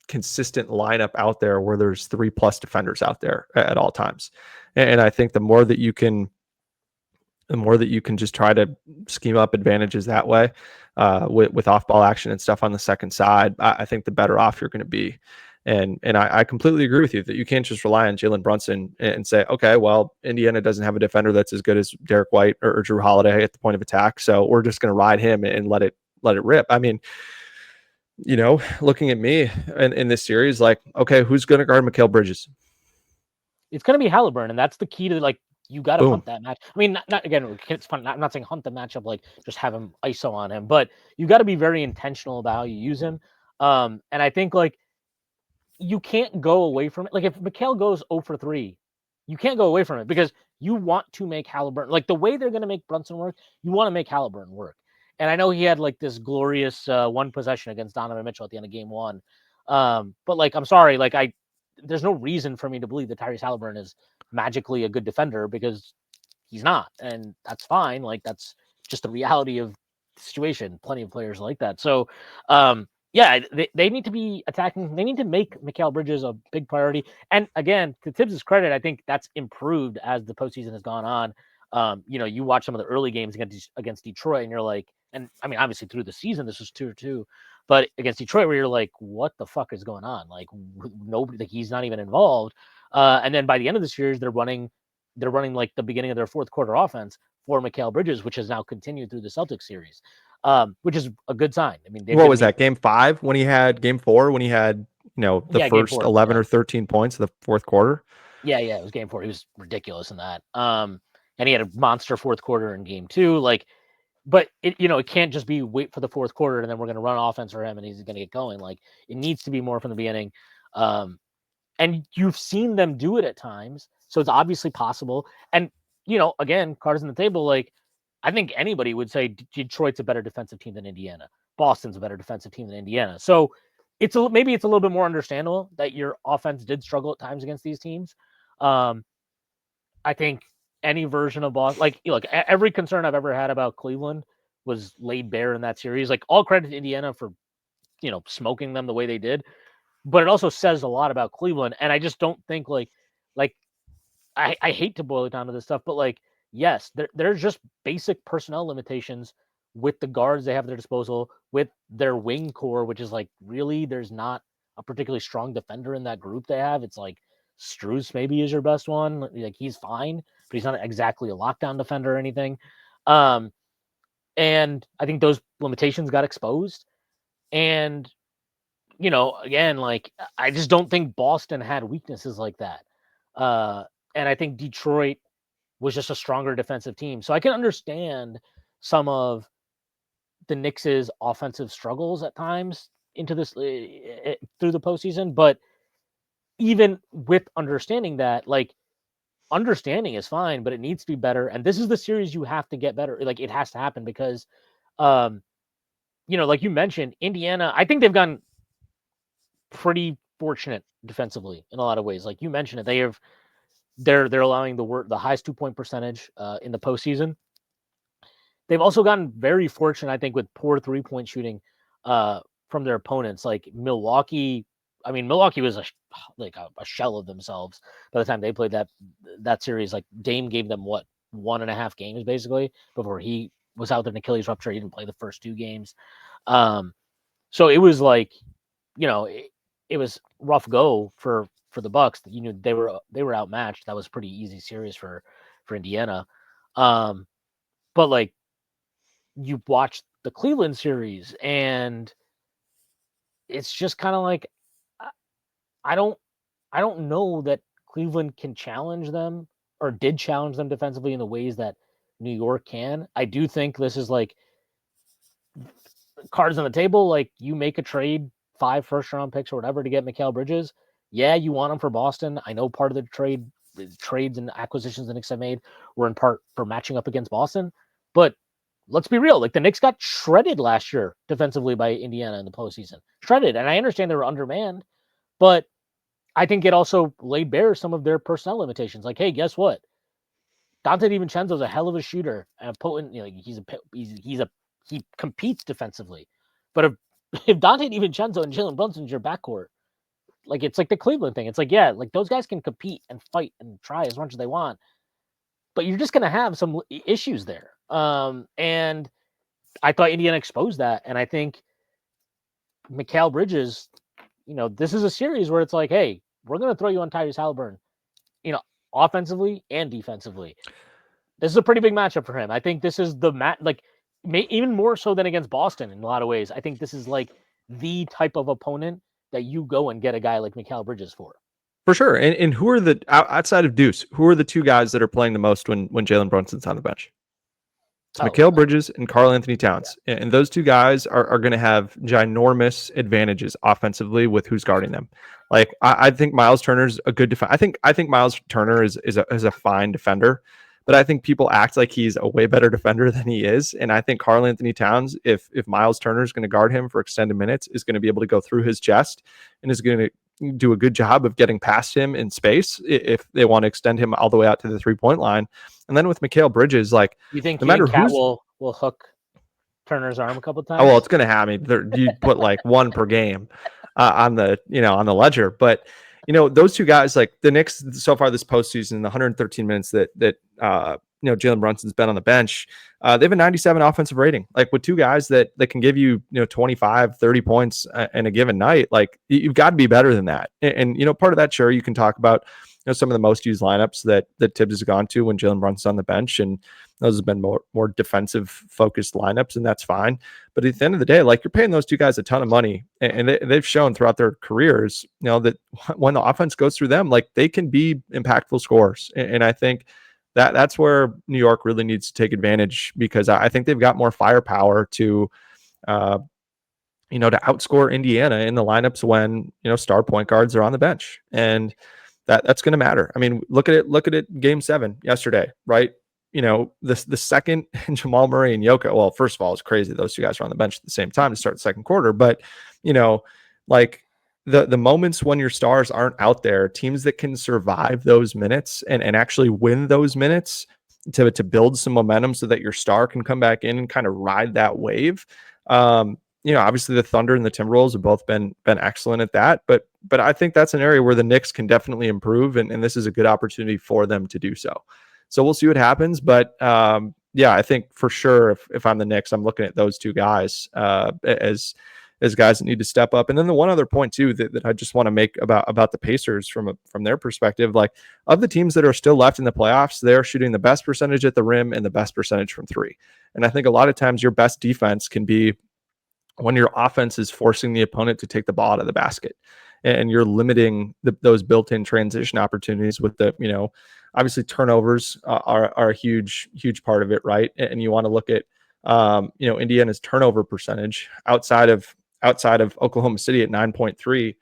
consistent lineup out there where there's 3+ defenders out there at all times. And I think the more that you can just try to scheme up advantages that way with off-ball action and stuff on the second side, I think the better off you're going to be. And I completely agree with you that you can't just rely on Jalen Brunson and say, okay, well, Indiana doesn't have a defender that's as good as Derek White or Drew Holiday at the point of attack, so we're just going to ride him and let it rip. I mean, looking at me in this series, like, okay, who's going to guard Mikal Bridges? It's going to be Halliburton, and that's the key to, like, you got to hunt that match. I mean, not again, it's fun. I'm not saying hunt the matchup, like just have him ISO on him, but you got to be very intentional about how you use him. And I think like you can't go away from it. Like if Mikal goes 0 for 3, you can't go away from it because you want to make Halliburton, like the way they're going to make Brunson work, you want to make Halliburton work. And I know he had like this glorious one possession against Donovan Mitchell at the end of game 1. But like, I'm sorry, like there's no reason for me to believe that Tyrese Halliburton is magically a good defender because he's not, and that's fine. Like that's just the reality of the situation. Plenty of players like that. So, yeah, they need to be attacking. They need to make Mikal Bridges a big priority. And again, to Tibbs' credit, I think that's improved as the postseason has gone on. You watch some of the early games against Detroit, and you're like, and I mean, obviously through the season, this was 2-2. But against Detroit, where you're like, what the fuck is going on? Like nobody, like he's not even involved. And then by the end of the series, they're running like the beginning of their fourth quarter offense for Mikal Bridges, which has now continued through the Celtics series, which is a good sign. I mean, what was that, game 5 when he had game 4 when he had the first 11 or 13 points of the fourth quarter? Yeah, it was game 4. He was ridiculous in that. And he had a monster fourth quarter in game 2. Like, but it can't just be wait for the fourth quarter and then we're going to run offense for him and he's going to get going. Like it needs to be more from the beginning. And you've seen them do it at times. So it's obviously possible. And, again, cards on the table, like I think anybody would say Detroit's a better defensive team than Indiana. Boston's a better defensive team than Indiana. So maybe it's a little bit more understandable that your offense did struggle at times against these teams. I think any version of Boston, like, look, every concern I've ever had about Cleveland was laid bare in that series. Like, all credit to Indiana for, smoking them the way they did. But it also says a lot about Cleveland. And I just don't think, like I hate to boil it down to this stuff, but, like, yes, there's just basic personnel limitations with the guards they have at their disposal, with their wing core, which is, like, really, there's not a particularly strong defender in that group they have. It's like Strus maybe is your best one. Like he's fine, but he's not exactly a lockdown defender or anything. And I think those limitations got exposed. And, again, like I just don't think Boston had weaknesses like that. And I think Detroit was just a stronger defensive team. So I can understand some of the Knicks' offensive struggles at times into this through the postseason, but even with understanding that, like, understanding is fine, but it needs to be better. And this is the series you have to get better. Like, it has to happen because, um, like you mentioned, Indiana, I think they've gotten pretty fortunate defensively in a lot of ways. Like you mentioned it, they're allowing the highest 2-point percentage in the postseason. They've also gotten very fortunate, I think, with poor 3-point shooting from their opponents. Like Milwaukee, I mean, Milwaukee was a shell of themselves by the time they played that series. Like Dame gave them what 1.5 games basically before he was out with an Achilles rupture. He didn't play the first 2 games, so it was like, it was rough go for the Bucks. They were outmatched. That was a pretty easy series for Indiana, but like, you watch the Cleveland series and it's just kind of like, I don't I don't know that Cleveland can challenge them or did challenge them defensively in the ways that New York can. I do think this is like cards on the table. Like, you make a trade, 5 first-round picks or whatever to get Mikal Bridges. Yeah, you want him for Boston. I know part of the trades and acquisitions the Knicks have made were in part for matching up against Boston, but let's be real. Like, the Knicks got shredded last year defensively by Indiana in the postseason. Shredded, and I understand they were undermanned, but I think it also laid bare some of their personnel limitations. Like, hey, guess what? Dante DiVincenzo's a hell of a shooter and a potent. He competes defensively, but if Dante DiVincenzo and Jalen Brunson's your backcourt, like, it's like the Cleveland thing. It's like, yeah, like, those guys can compete and fight and try as much as they want, but you're just gonna have some issues there. And I thought Indiana exposed that, and I think Mikal Bridges, this is a series where it's like, hey, we're gonna throw you on Tyrese Halliburton, offensively and defensively. This is a pretty big matchup for him. I think this is the even more so than against Boston in a lot of ways. I think this is like the type of opponent that you go and get a guy like Mikal Bridges for. For sure. And who are outside of Deuce, who are the 2 guys that are playing the most when Jalen Brunson's on the bench? It's Mikal Bridges and Karl Anthony Towns. Yeah. And those 2 guys are going to have ginormous advantages offensively with who's guarding them. Like, I think Miles Turner's a good defender. I think Miles Turner is a fine defender, but I think people act like he's a way better defender than he is. And I think Karl Anthony Towns, if Miles Turner is going to guard him for extended minutes, is going to be able to go through his chest and is going to do a good job of getting past him in space if they want to extend him all the way out to the 3-point line. And then with Mikal Bridges, like, you think no matter Cat will hook Turner's arm a couple times? Oh, well, it's going to happen. You put like 1 per game on the ledger. But, those 2 guys, like the Knicks so far this postseason, the 113 minutes that Jalen Brunson's been on the bench, they have a 97 offensive rating. Like, with 2 guys that can give you 25, 30 points in a given night, like, you've got to be better than that. And part of that, sure, you can talk about some of the most used lineups that Tibbs has gone to when Jalen Brunson's on the bench, and those have been more defensive focused lineups, and that's fine. But at the end of the day, like, you're paying those 2 guys a ton of money, and they've shown throughout their careers, that when the offense goes through them, like, they can be impactful scorers. And I think that's where New York really needs to take advantage, because I think they've got more firepower to outscore Indiana in the lineups when star point guards are on the bench, and that's going to matter. I mean, look at it. Game 7 yesterday, right? The second Jamal Murray and Jokic. Well, first of all, it's crazy those 2 guys are on the bench at the same time to start the second quarter. But like, the moments when your stars aren't out there, teams that can survive those minutes and actually win those minutes to build some momentum so that your star can come back in and kind of ride that wave. Obviously the Thunder and the Timberwolves have both been excellent at that, but I think that's an area where the Knicks can definitely improve, and this is a good opportunity for them to do so. So we'll see what happens, but I think for sure if I'm the Knicks, I'm looking at those 2 guys as guys that need to step up. And then the one other point too that I just want to make about the Pacers from their perspective, like, of the teams that are still left in the playoffs, they're shooting the best percentage at the rim and the best percentage from 3. And I think a lot of times your best defense can be when your offense is forcing the opponent to take the ball out of the basket, and you're limiting those built-in transition opportunities with obviously turnovers are a huge part of it, right? And you want to look at Indiana's turnover percentage outside of Oklahoma City at 9.3.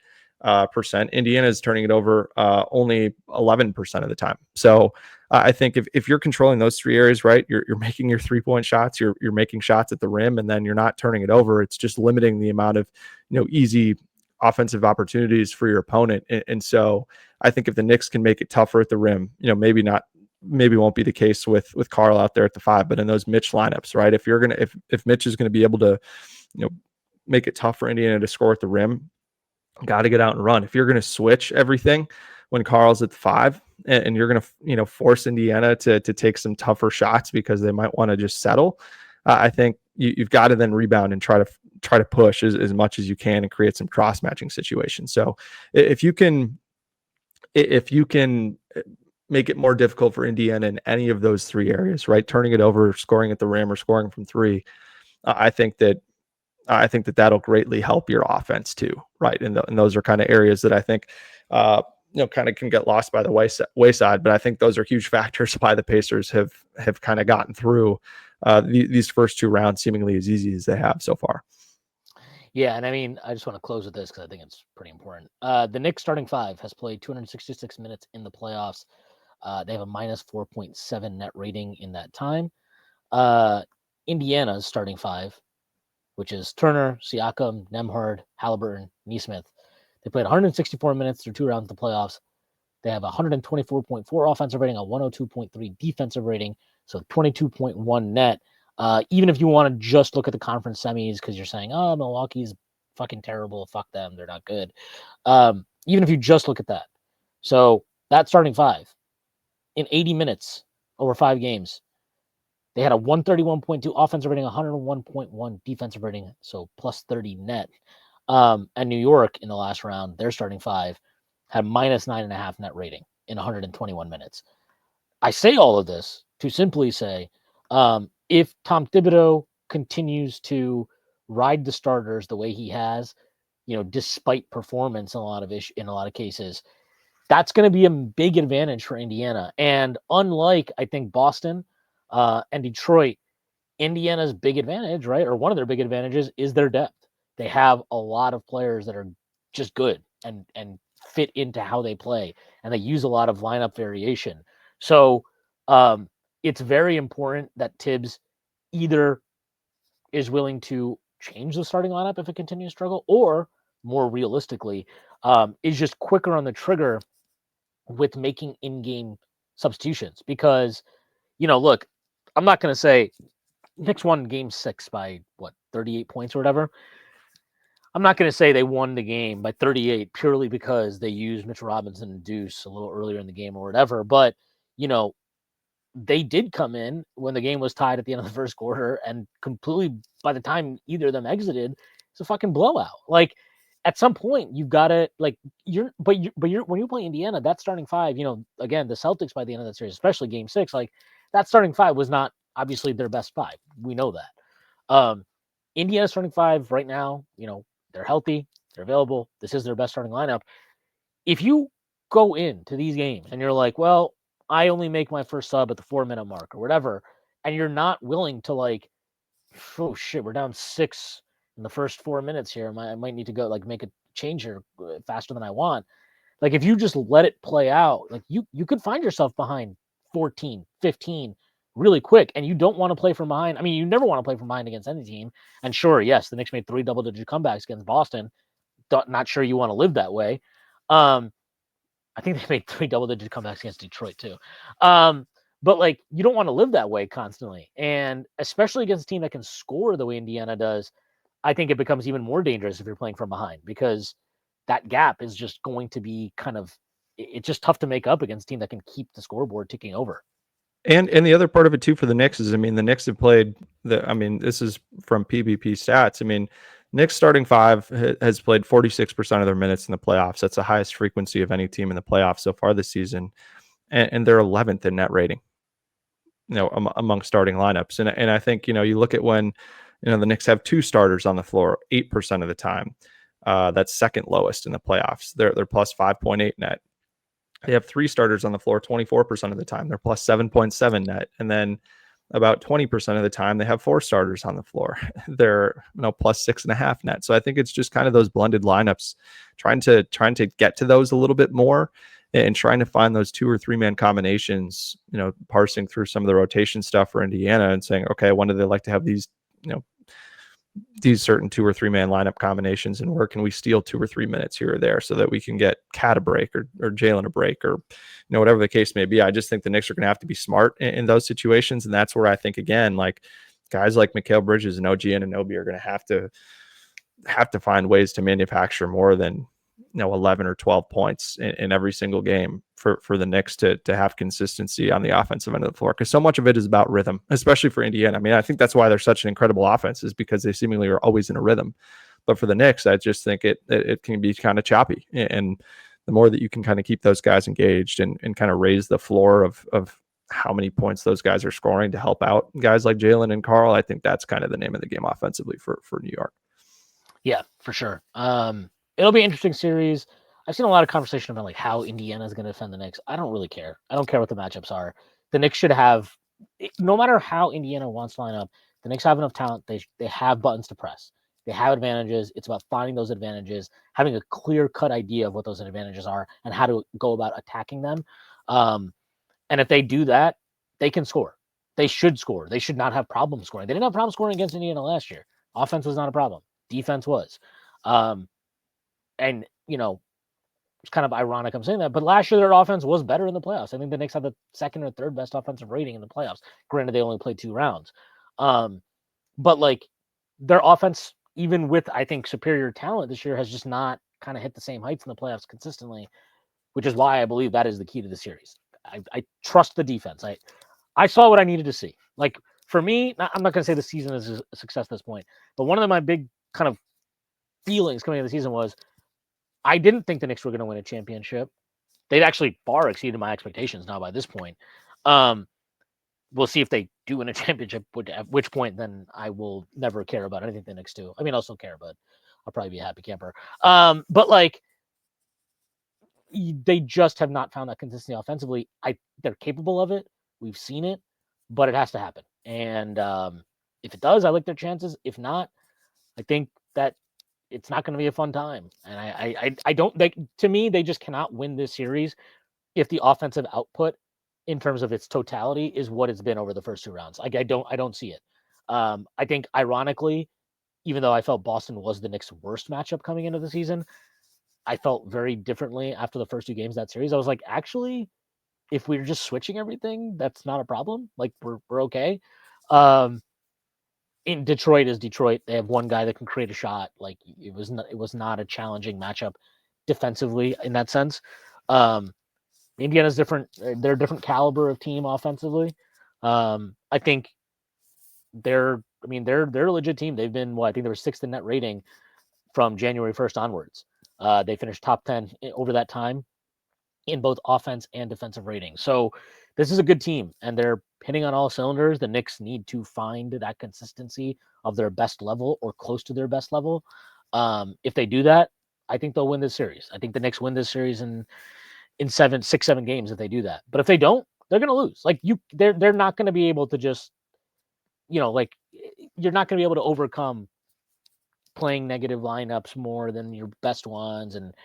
percent. Indiana is turning it over only 11% of the time. So I think if you're controlling those three areas, right, you're making your 3-point shots, you're making shots at the rim, and then you're not turning it over. It's just limiting the amount of easy offensive opportunities for your opponent. And so I think if the Knicks can make it tougher at the rim, maybe won't be the case with Karl out there at the 5, but in those Mitch lineups, right? If Mitch is going to be able to, make it tough for Indiana to score at the rim, got to get out and run. If you're going to switch everything when Karl's at the 5 and you're going to, force Indiana to take some tougher shots because they might want to just settle, I think you've got to then rebound and try to push as much as you can and create some cross matching situations. So if you can make it more difficult for Indiana in any of those three areas, right? Turning it over, scoring at the rim, or scoring from 3. I think that that'll greatly help your offense too, right? And those are kind of areas that I think, kind of can get lost by the wayside. But I think those are huge factors why the Pacers have kind of gotten through these first 2 rounds seemingly as easy as they have so far. Yeah, and I mean, I just want to close with this because I think it's pretty important. The Knicks starting 5 has played 266 minutes in the playoffs. They have a minus 4.7 net rating in that time. Indiana's starting 5, which is Turner, Siakam, Nembhard, Halliburton, Nesmith. They played 164 minutes through 2 rounds of the playoffs. They have a 124.4 offensive rating, a 102.3 defensive rating, so 22.1 net. Even if you want to just look at the conference semis because you're saying, oh, Milwaukee's fucking terrible, fuck them, they're not good. Even if you just look at that. So that starting 5, in 80 minutes over 5 games, they had a 131.2 offensive rating, 101.1 defensive rating, so plus 30 net. And New York in the last round, their starting 5 had minus 9.5 net rating in 121 minutes. I say all of this to simply say, if Tom Thibodeau continues to ride the starters the way he has, despite performance in a lot of cases, that's going to be a big advantage for Indiana. And unlike, I think, Boston and Detroit, Indiana's big advantage, right, or one of their big advantages is their depth. They have a lot of players that are just good and fit into how they play, and they use a lot of lineup variation. So it's very important that Tibbs either is willing to change the starting lineup if it continues to struggle, or more realistically, is just quicker on the trigger with making in-game substitutions. Because, look, I'm not going to say Knicks won game 6 by 38 points or whatever. I'm not going to say they won the game by 38 purely because they used Mitchell Robinson and Deuce a little earlier in the game or whatever. But, they did come in when the game was tied at the end of the first quarter, and completely, by the time either of them exited, it's a fucking blowout. Like, at some point you've got to, like, when you play Indiana, that starting 5, again, the Celtics by the end of that series, especially game 6, like, that starting 5 was not obviously their best 5. We know that. Indiana starting 5 right now, they're healthy, they're available. This is their best starting lineup. If you go into these games and you're like, well, I only make my first sub at the 4-minute mark or whatever, and you're not willing to, like, oh shit, we're down 6 in the first 4 minutes here. I might need to go, like, make a change here faster than I want. Like, if you just let it play out, like, you could find yourself behind 14, 15 really quick, and you don't want to play from behind. I mean, you never want to play from behind against any team. And sure, yes, the Knicks made 3 double-digit comebacks against Boston. Not sure you want to live that way. I think they made 3 double-digit comebacks against Detroit too. But, like, you don't want to live that way constantly. And especially against a team that can score the way Indiana does, I think it becomes even more dangerous if you're playing from behind, because that gap is just going to be it's just tough to make up against a team that can keep the scoreboard ticking over. And the other part of it too for the Knicks is, I mean, the Knicks have played this is from PBP stats. I mean, Knicks starting 5 has played 46% of their minutes in the playoffs. That's the highest frequency of any team in the playoffs so far this season. And they're 11th in net rating, among starting lineups. And I think, you look at when, the Knicks have 2 starters on the floor 8% of the time. That's second lowest in the playoffs. They're plus 5.8 net. They have 3 starters on the floor 24% of the time. They're plus 7.7 net. And then about 20% of the time they have 4 starters on the floor. They're plus 6.5 net. So I think it's just kind of those blended lineups, trying to get to those a little bit more and trying to find those 2 or 3 man combinations, parsing through some of the rotation stuff for Indiana and saying, okay, when do they like to have these, these certain 2 or 3 man lineup combinations, and where can we steal 2 or 3 minutes here or there so that we can get Cat a break or Jalen a break or whatever the case may be. I just think the Knicks are going to have to be smart in those situations, and that's where I think, again, like guys like Mikal Bridges and OG Anunoby are going to have to find ways to manufacture more than 11 or 12 points in every single game for the Knicks to have consistency on the offensive end of the floor, because so much of it is about rhythm, especially for Indiana. I mean, I think that's why they're such an incredible offense, is because they seemingly are always in a rhythm. But for the Knicks, I just think it can be kind of choppy, and the more that you can kind of keep those guys engaged and kind of raise the floor of how many points those guys are scoring to help out guys like Jalen and Karl, I think that's kind of the name of the game offensively for New York. Yeah, for sure. It'll be an interesting series. I've seen a lot of conversation about like how Indiana is going to defend the Knicks. I don't really care. I don't care what the matchups are. The Knicks should have, no matter how Indiana wants to line up, the Knicks have enough talent. They have buttons to press. They have advantages. It's about finding those advantages, having a clear-cut idea of what those advantages are and how to go about attacking them. And if they do that, they can score. They should score. They should not have problems scoring. They didn't have problems scoring against Indiana last year. Offense was not a problem. Defense was. And, it's kind of ironic I'm saying that, but last year their offense was better in the playoffs. I think the Knicks had the second or third best offensive rating in the playoffs. Granted, they only played 2 rounds. But like their offense, even with, I think, superior talent this year, has just not kind of hit the same heights in the playoffs consistently, which is why I believe that is the key to the series. I trust the defense. I saw what I needed to see. Like for me, I'm not going to say the season is a success at this point, but one of my big kind of feelings coming into the season was I didn't think the Knicks were going to win a championship. They've actually far exceeded my expectations now by this point. We'll see if they do win a championship, at which point then I will never care about anything the Knicks do. I mean, I'll still care, but I'll probably be a happy camper. But like, they just have not found that consistency offensively. They're capable of it. We've seen it, but it has to happen. And if it does, I like their chances. If not, I think that it's not going to be a fun time. And I don't think, to me, they just cannot win this series if the offensive output in terms of its totality is what it's been over the first 2 rounds. Like I don't see it. I think ironically, even though I felt Boston was the Knicks' worst matchup coming into the season, I felt very differently after the first 2 games of that series. I was like, actually, if we're just switching everything, that's not a problem. Like we're okay. In Detroit is Detroit. They have one guy that can create a shot. Like it was not a challenging matchup defensively in that sense. Indiana's different. They're a different caliber of team offensively. I think they're a legit team. They've been I think they were 6th in net rating from January 1st onwards. They finished top 10 over that time in both offense and defensive rating. So this is a good team, and they're hitting on all cylinders. The Knicks need to find that consistency of their best level or close to their best level. If they do that, I think they'll win this series. I think the Knicks win this series in 6-7 games if they do that. But if they don't, they're going to lose. Like they're not going to be able to just, like you're not going to be able to overcome playing negative lineups more than your best ones and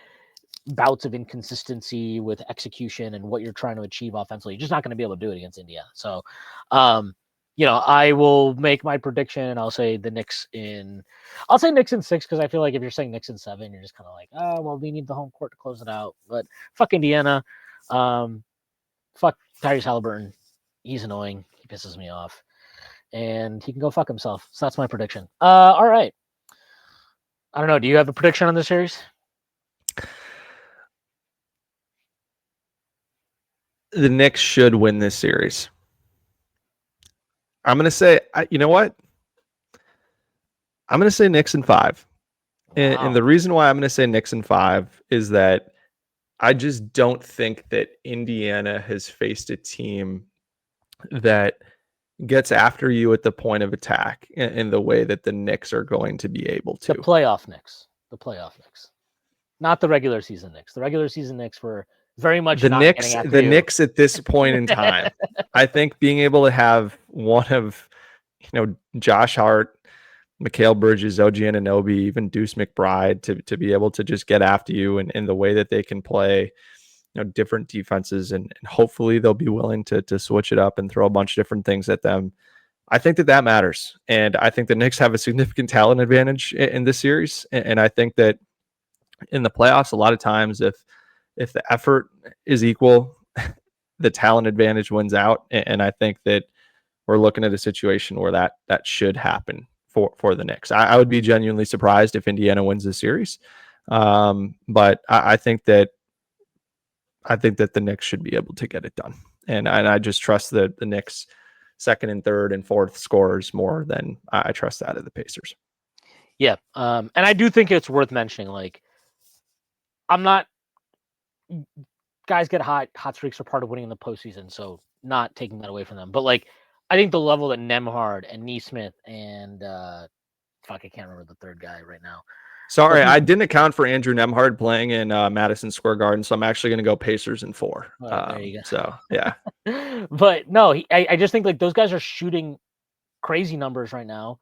bouts of inconsistency with execution and what you're trying to achieve offensively. You're just not going to be able to do it against Indiana. So, I will make my prediction and I'll say Knicks in 6, because I feel like if you're saying Knicks in 7, you're just kind of like, oh, well, we need the home court to close it out. But fuck Indiana. Fuck Tyrese Halliburton. He's annoying. He pisses me off. And he can go fuck himself. So that's my prediction. All right. I don't know. Do you have a prediction on this series? The Knicks should win this series. I'm going to say, you know what? I'm going to say Knicks in 5. Wow. And the reason why I'm going to say Knicks in 5 is that I just don't think that Indiana has faced a team that gets after you at the point of attack in the way that the Knicks are going to be able to. The playoff Knicks. Not the regular season Knicks. The regular season Knicks were very much the not getting Knicks, after the you. Knicks at this point in time, I think being able to have one of, Josh Hart, Mikal Bridges, OG Anunoby, even Deuce McBride to be able to just get after you and in the way that they can play, different defenses, and hopefully they'll be willing to switch it up and throw a bunch of different things at them. I think that matters. And I think the Knicks have a significant talent advantage in this series. And I think that in the playoffs, a lot of times if the effort is equal, the talent advantage wins out. And I think that we're looking at a situation where that should happen for the Knicks. I would be genuinely surprised if Indiana wins the series. But I think that the Knicks should be able to get it done. And I just trust the Knicks second and third and fourth scorers more than I trust that of the Pacers. Yeah. And I do think it's worth mentioning, like, I'm not, guys get hot streaks are part of winning in the postseason, so not taking that away from them. But like, I think the level that Nembhard and Neesmith and I can't remember the third guy right now. Sorry, I didn't account for Andrew Nembhard playing in Madison Square Garden, so I'm actually going to go Pacers in 4. There you go. So yeah, but no, I just think like those guys are shooting crazy numbers right now.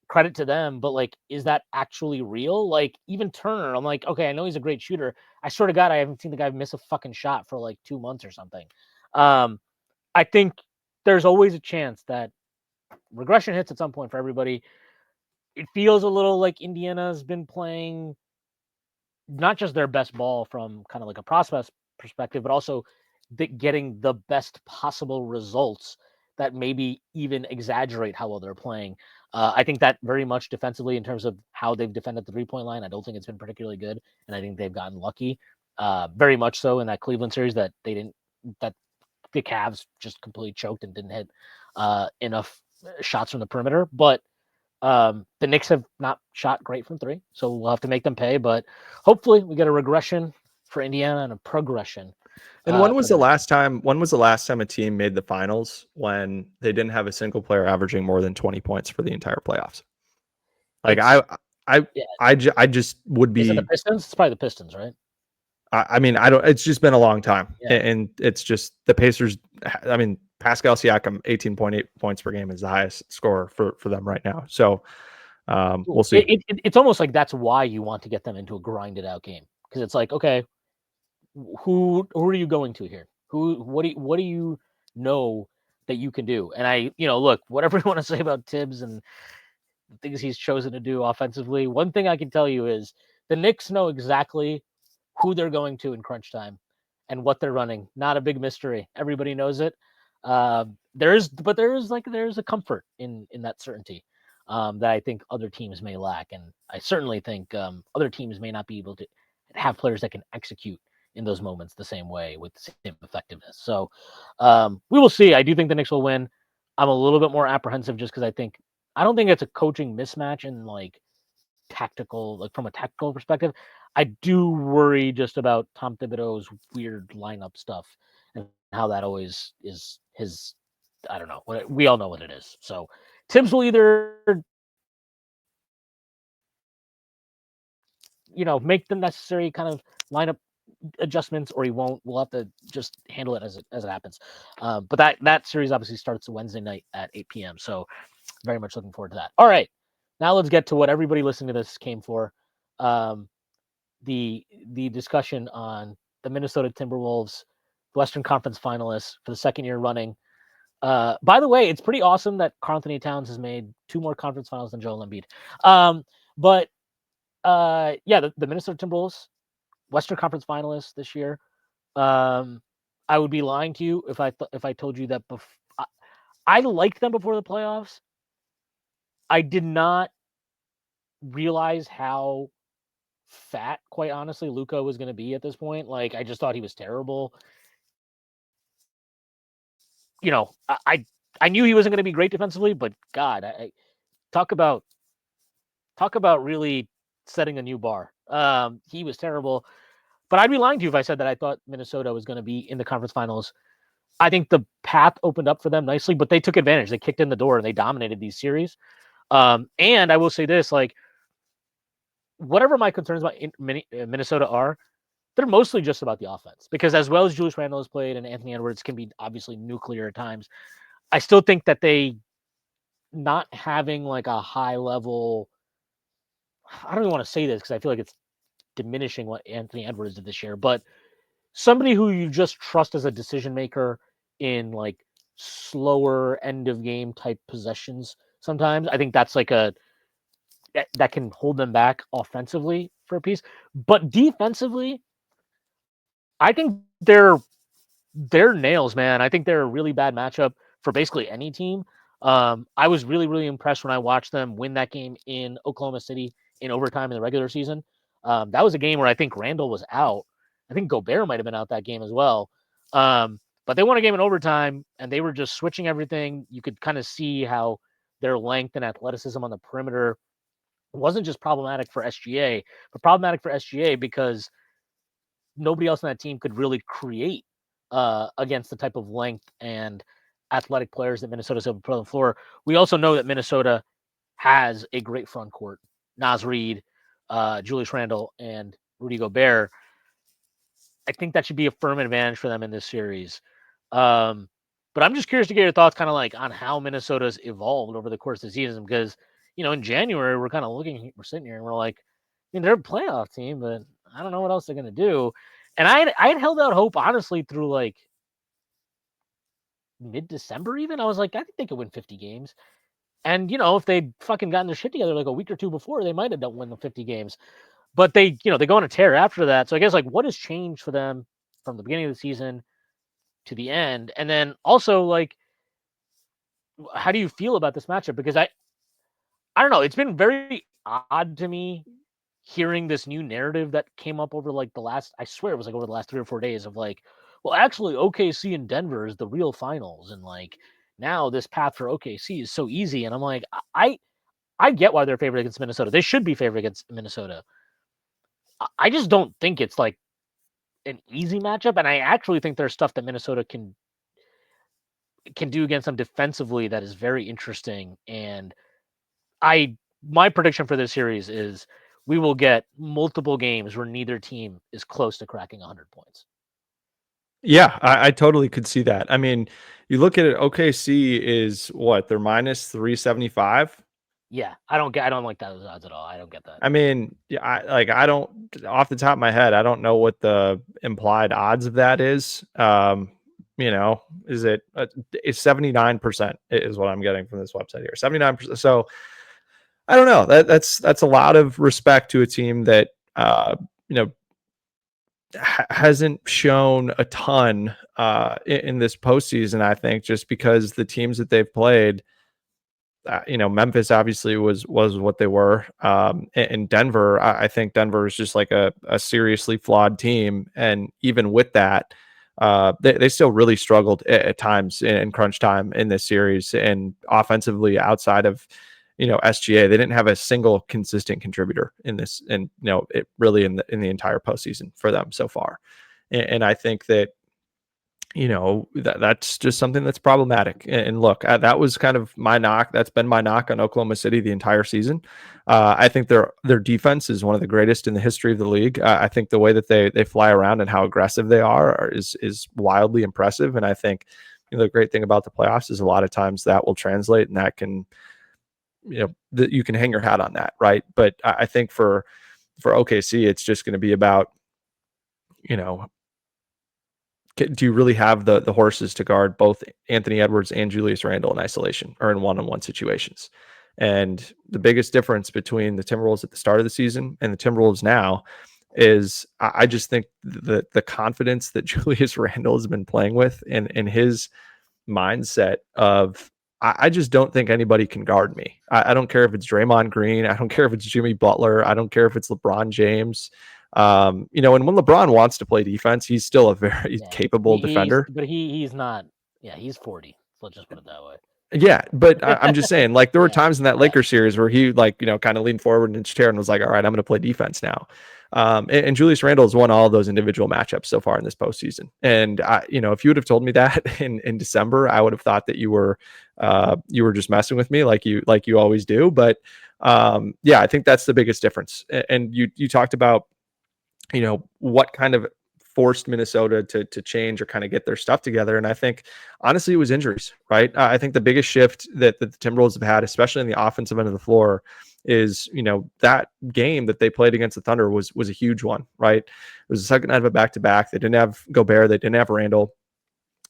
Credit to them, but like, is that actually real? Like, even Turner, I'm like, okay, I know he's a great shooter. I swear to God, I haven't seen the guy miss a fucking shot for like 2 months or something. I think there's always a chance that regression hits at some point for everybody. It feels a little like Indiana's been playing not just their best ball from kind of like a prospect perspective, but also getting the best possible results that maybe even exaggerate how well they're playing. I think that very much defensively, in terms of how they've defended the 3-point line, I don't think it's been particularly good, and I think they've gotten lucky, very much so in that Cleveland series that the Cavs just completely choked and didn't hit enough shots from the perimeter. But the Knicks have not shot great from 3, so we'll have to make them pay. But hopefully, we get a regression for Indiana and a progression. And when was the last time a team made the finals when they didn't have a single player averaging more than 20 points for the entire playoffs? Like I just would be. Is it the Pistons? It's probably the Pistons, right? I mean, I don't. It's just been a long time, Yeah. and it's just the Pacers. I mean, Pascal Siakam, 18.8 points per game is the highest scorer for them right now. So we'll see. It's almost like that's why you want to get them into a grinded out game, because it's like, okay, who are you going to here? What do you know that you can do? And look, whatever you want to say about Tibbs and the things he's chosen to do offensively, one thing I can tell you is the Knicks know exactly who they're going to in crunch time and what they're running. Not a big mystery. Everybody knows it. There's a comfort in that certainty that I think other teams may lack, and I certainly think other teams may not be able to have players that can execute in those moments the same way with the same effectiveness. So we will see. I do think the Knicks will win. I'm a little bit more apprehensive just because I don't think it's a coaching mismatch in from a tactical perspective. I do worry just about Tom Thibodeau's weird lineup stuff and how that always is his. I don't know. We all know what it is. So Tibbs will either make the necessary kind of lineup adjustments, or he won't. We'll have to just handle it as it happens. But that series obviously starts Wednesday night at 8 p.m. So very much looking forward to that. All right, now let's get to what everybody listening to this came for. The discussion on the Minnesota Timberwolves, Western Conference finalists for the second year running. By the way, it's pretty awesome that Karl-Anthony Towns has made 2 more conference finals than Joel Embiid. But the Minnesota Timberwolves, Western Conference finalists this year. I would be lying to you if I told you that I liked them before the playoffs. I did not realize how fat, quite honestly, Luka was going to be at this point. Like, I just thought he was terrible. I knew he wasn't going to be great defensively, but God, I talk about really setting a new bar. He was terrible. But I'd be lying to you if I said that I thought Minnesota was going to be in the conference finals. I think the path opened up for them nicely, but they took advantage. They kicked in the door and they dominated these series. And I will say this, like, whatever my concerns about Minnesota are, they're mostly just about the offense because as well as Julius Randle has played and Anthony Edwards can be obviously nuclear at times, I still think that they not having like a high level. I don't even want to say this because I feel like it's diminishing what Anthony Edwards did this year, but somebody who you just trust as a decision maker in like slower end of game type possessions. Sometimes I think that's like a that can hold them back offensively for a piece, but defensively, I think they're nails, man. I think they're a really bad matchup for basically any team. I was really impressed when I watched them win that game in Oklahoma City in overtime in the regular season. That was a game where I think Randall was out. I think Gobert might have been out that game as well. But they won a game in overtime, and they were just switching everything. You could kind of see how their length and athleticism on the perimeter wasn't just problematic for SGA, but problematic for SGA because nobody else on that team could really create against the type of length and athletic players that Minnesota's able to put on the floor. We also know that Minnesota has a great front court. Naz Reid, Julius Randle, and Rudy Gobert. I think that should be a firm advantage for them in this series. But I'm just curious to get your thoughts kind of like on how Minnesota's evolved over the course of the season because, in January, we're kind of we're sitting here and we're like, they're a playoff team, but I don't know what else they're going to do. And I had held out hope, honestly, through like mid-December even. I was like, I think they could win 50 games. And, if they'd fucking gotten their shit together like a week or two before, they might have done win the 50 games. But they go on a tear after that. So I guess like what has changed for them from the beginning of the season to the end? And then also like, how do you feel about this matchup? Because I don't know. It's been very odd to me hearing this new narrative that came up over like I swear it was like over the last 3 or 4 days of like, well, actually OKC and Denver is the real finals. And like now this path for OKC is so easy. And I'm like, I get why they're favored against Minnesota. They should be favored against Minnesota. I just don't think it's like an easy matchup. And I actually think there's stuff that Minnesota can do against them defensively that is very interesting. And my prediction for this series is we will get multiple games where neither team is close to cracking 100 points. Yeah, I totally could see that. I mean, you look at it, OKC is what? They're minus 375. Yeah, I don't like those odds at all. I don't get that. I mean, yeah, I don't, off the top of my head, I don't know what the implied odds of that is. Is it it's 79% is what I'm getting from this website here. 79%. So I don't know. That's a lot of respect to a team that hasn't shown a ton in this postseason. I think just because the teams that they've played, Memphis obviously was what they were. In Denver, I think Denver is just like a seriously flawed team, and even with that, they still really struggled at times in crunch time in this series, and offensively outside of SGA, they didn't have a single consistent contributor in this, and it really in the entire postseason for them so far. And I think that that's just something that's problematic. And look, that was kind of my knock. That's been my knock on Oklahoma City the entire season. I think their defense is one of the greatest in the history of the league. I think the way that they fly around and how aggressive they are is wildly impressive. And I think the great thing about the playoffs is a lot of times that will translate, and that can that you can hang your hat on that, right? But I think for OKC, it's just going to be about do you really have the horses to guard both Anthony Edwards and Julius Randle in isolation or in one-on-one situations? And the biggest difference between the Timberwolves at the start of the season and the Timberwolves now is I just think the confidence that Julius Randle has been playing with and his mindset of I just don't think anybody can guard me. I don't care if it's Draymond Green. I don't care if it's Jimmy Butler. I don't care if it's LeBron James. And when LeBron wants to play defense, he's still a very capable defender. But he's not. Yeah, he's 40. So let's just put it that way. Yeah, but I'm just saying, like, there were times in that Lakers series where he, kind of leaned forward in his chair and was like, all right, I'm going to play defense now. And Julius Randle has won all of those individual matchups so far in this postseason. And, if you would have told me that in December, I would have thought that you were just messing with me like you always do. But, I think that's the biggest difference. And you talked about, what kind of forced Minnesota to change or kind of get their stuff together. And I think honestly, it was injuries, right? I think the biggest shift that the Timberwolves have had, especially in the offensive end of the floor, is that game that they played against the Thunder was a huge one, right? It was the second night of a back-to-back. They didn't have Gobert, they didn't have Randle,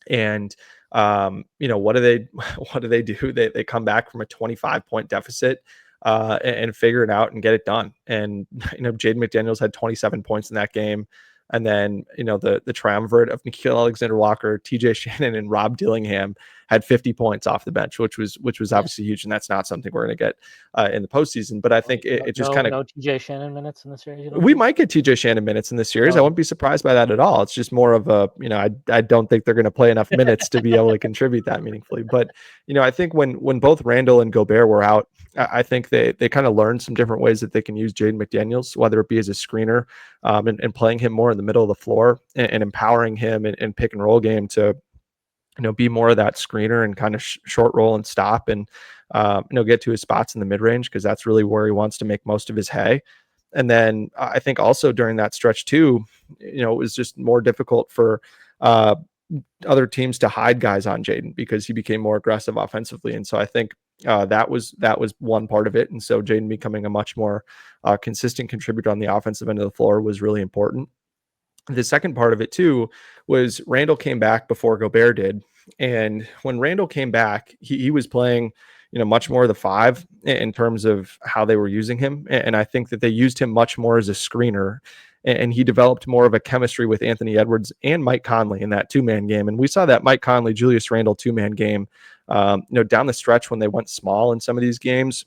and what do they what do they do? They come back from a 25-point deficit and figure it out and get it done. And Jaden McDaniels had 27 points in that game. And then, the triumvirate of Nickeil Alexander-Walker, TJ Shannon, and Rob Dillingham had 50 points off the bench, which was obviously huge. And that's not something we're going to get in the postseason. But I think it just kind of no TJ Shannon minutes in the series. We might get TJ Shannon minutes in this series. I wouldn't be surprised by that at all. It's just more of a, I don't think they're going to play enough minutes to be able to contribute that meaningfully. But, I think when both Randle and Gobert were out, I think they kind of learned some different ways that they can use Jaden McDaniels, whether it be as a screener and playing him more in the middle of the floor and empowering him in pick and roll game to, be more of that screener and kind of short roll and stop and, get to his spots in the mid range, because that's really where he wants to make most of his hay. And then I think also during that stretch too, it was just more difficult for other teams to hide guys on Jaden because he became more aggressive offensively. And so I think that was one part of it. And so Jaden becoming a much more consistent contributor on the offensive end of the floor was really important. The second part of it too was Randle came back before Gobert did. And when Randle came back, he was playing much more of the five in terms of how they were using him. And I think that they used him much more as a screener, and he developed more of a chemistry with Anthony Edwards and Mike Conley in that two-man game. And we saw that Mike Conley, Julius Randle two-man game, down the stretch when they went small in some of these games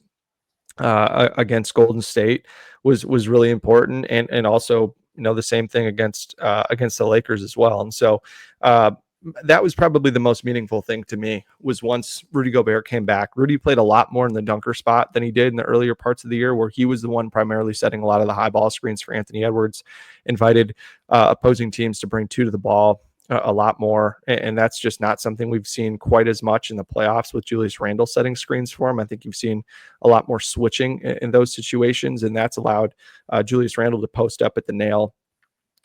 against Golden State was really important. And also, the same thing against the Lakers as well. And so, that was probably the most meaningful thing to me was once Rudy Gobert came back. Rudy played a lot more in the dunker spot than he did in the earlier parts of the year, where he was the one primarily setting a lot of the high ball screens for Anthony Edwards, invited opposing teams to bring two to the ball a lot more. And that's just not something we've seen quite as much in the playoffs with Julius Randle setting screens for him. I think you've seen a lot more switching in those situations, and that's allowed Julius Randle to post up at the nail.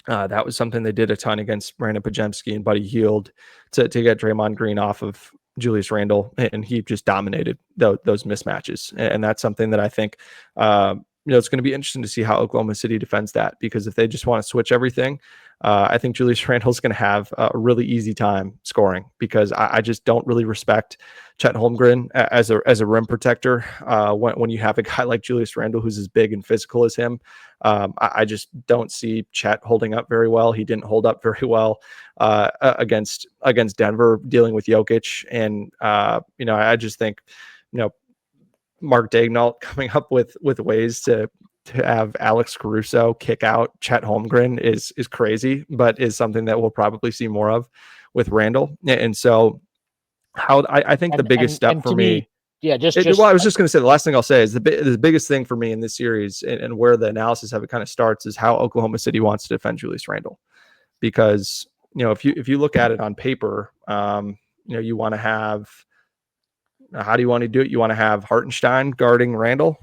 That was something they did a ton against Brandon Podziemski and Buddy Hield to get Draymond Green off of Julius Randle, and he just dominated those mismatches. And that's something that I think, it's going to be interesting to see how Oklahoma City defends that, because if they just want to switch everything, I think Julius Randle is going to have a really easy time scoring, because I just don't really respect Chet Holmgren as a rim protector. When you have a guy like Julius Randle who's as big and physical as him, I just don't see Chet holding up very well. He didn't hold up very well against Denver dealing with Jokic, and I just think Mark Daignault coming up with ways to have Alex Caruso kick out Chet Holmgren is crazy, but is something that we'll probably see more of with Randle. And so I think the biggest step for me, I was just going to say, the last thing I'll say is the biggest thing for me in this series, and where the analysis of it kind of starts, is how Oklahoma City wants to defend Julius Randle. Because, if you look at it on paper, you want to have, how do you want to do it? You want to have Hartenstein guarding Randle?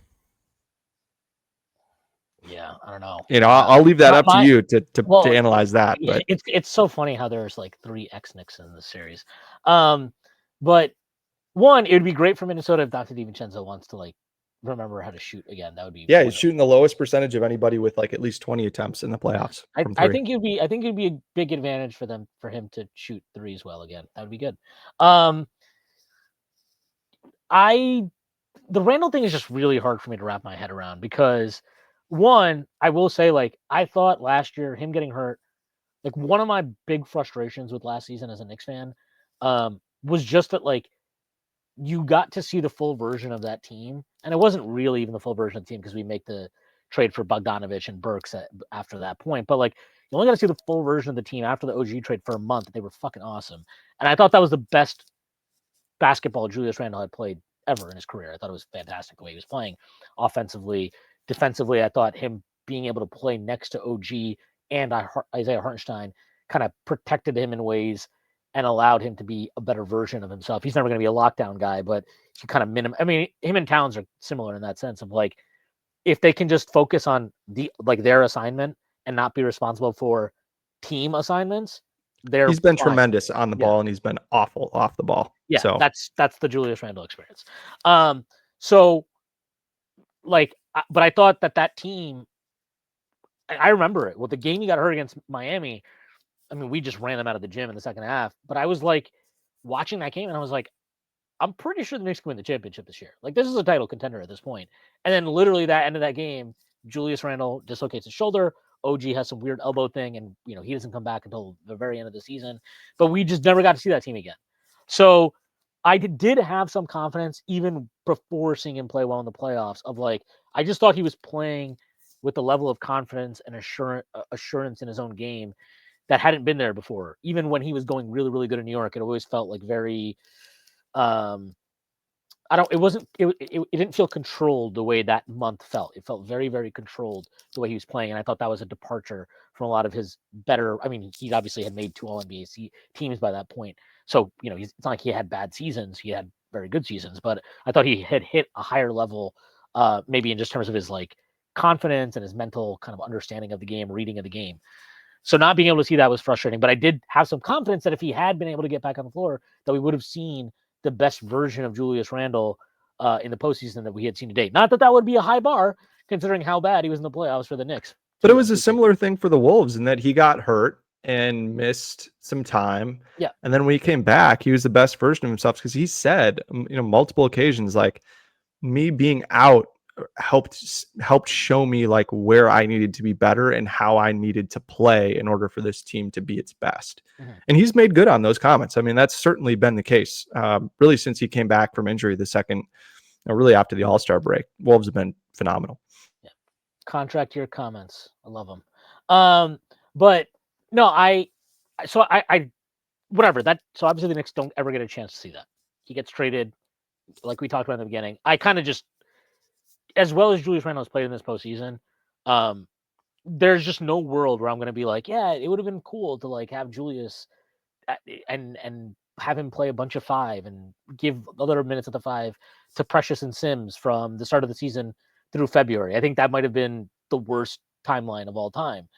Yeah, I don't know. I'll leave that up to you to analyze that. But it's so funny how there's like 3 ex-Knicks in this series. But one, it would be great for Minnesota if Dante DiVincenzo wants to remember how to shoot again. That would be he's shooting the lowest percentage of anybody with at least 20 attempts in the playoffs. I think it'd be a big advantage for him to shoot threes well again. That would be good. The Randle thing is just really hard for me to wrap my head around, because one, I will say, I thought last year him getting hurt, one of my big frustrations with last season as a Knicks fan, was just that you got to see the full version of that team, and it wasn't really even the full version of the team because we make the trade for Bogdanovich and Burks after that point. But you only got to see the full version of the team after the OG trade for a month. They were fucking awesome, and I thought that was the best basketball Julius Randle had played ever in his career. I thought it was fantastic the way he was playing offensively, defensively. I thought him being able to play next to OG and Isaiah Hartenstein kind of protected him in ways and allowed him to be a better version of himself. He's never going to be a lockdown guy, but he kind of him and Towns are similar in that sense of if they can just focus on their assignment and not be responsible for team assignments, they're He's been fine. tremendous on the Yeah. ball, and he's been awful off the ball. Yeah, So that's the Julius Randle experience. So like, but I thought that team. I remember it. Well, the game he got hurt against Miami. I mean, we just ran them out of the gym in the second half. But I was like watching that game, and I was like, I'm pretty sure the Knicks can win the championship this year. Like, this is a title contender at this point. And then literally that end of that game, Julius Randle dislocates his shoulder. OG has some weird elbow thing, and he doesn't come back until the very end of the season. But we just never got to see that team again. So I did have some confidence even before seeing him play well in the playoffs. Of like, I just thought he was playing with the level of confidence and assurance in his own game that hadn't been there before. Even when he was going really, really good in New York, it always felt like very it didn't feel controlled the way that month felt. It felt very, very controlled the way he was playing. And I thought that was a departure from a lot of his better. I mean, he obviously had made 2 All-NBA teams by that point. So, it's not like he had bad seasons. He had very good seasons, but I thought he had hit a higher level, maybe in just terms of his like confidence and his mental kind of understanding of the game, reading of the game. So not being able to see that was frustrating, but I did have some confidence that if he had been able to get back on the floor, that we would have seen the best version of Julius Randle in the postseason that we had seen to date. Not that would be a high bar, considering how bad he was in the playoffs for the Knicks. but it was a similar thing for the Wolves in that he got hurt and missed some time. Yeah. And then when he came back, he was the best version of himself because he said, multiple occasions, like, me being out helped show me like where I needed to be better and how I needed to play in order for this team to be its best. Mm-hmm. And he's made good on those comments. I mean, that's certainly been the case really since he came back from injury the second, really after the All-Star break. Wolves have been phenomenal. Yeah. Contract year comments. I love them. But no, whatever that. So obviously the Knicks don't ever get a chance to see that. He gets traded, like we talked about in the beginning. I kind of just, as well as Julius Randle has played in this postseason, there's just no world where I'm going to be like, yeah, it would have been cool to like have Julius and have him play a bunch of 5 and give other minutes at the 5 to Precious and Sims from the start of the season through February. I think that might have been the worst timeline of all time.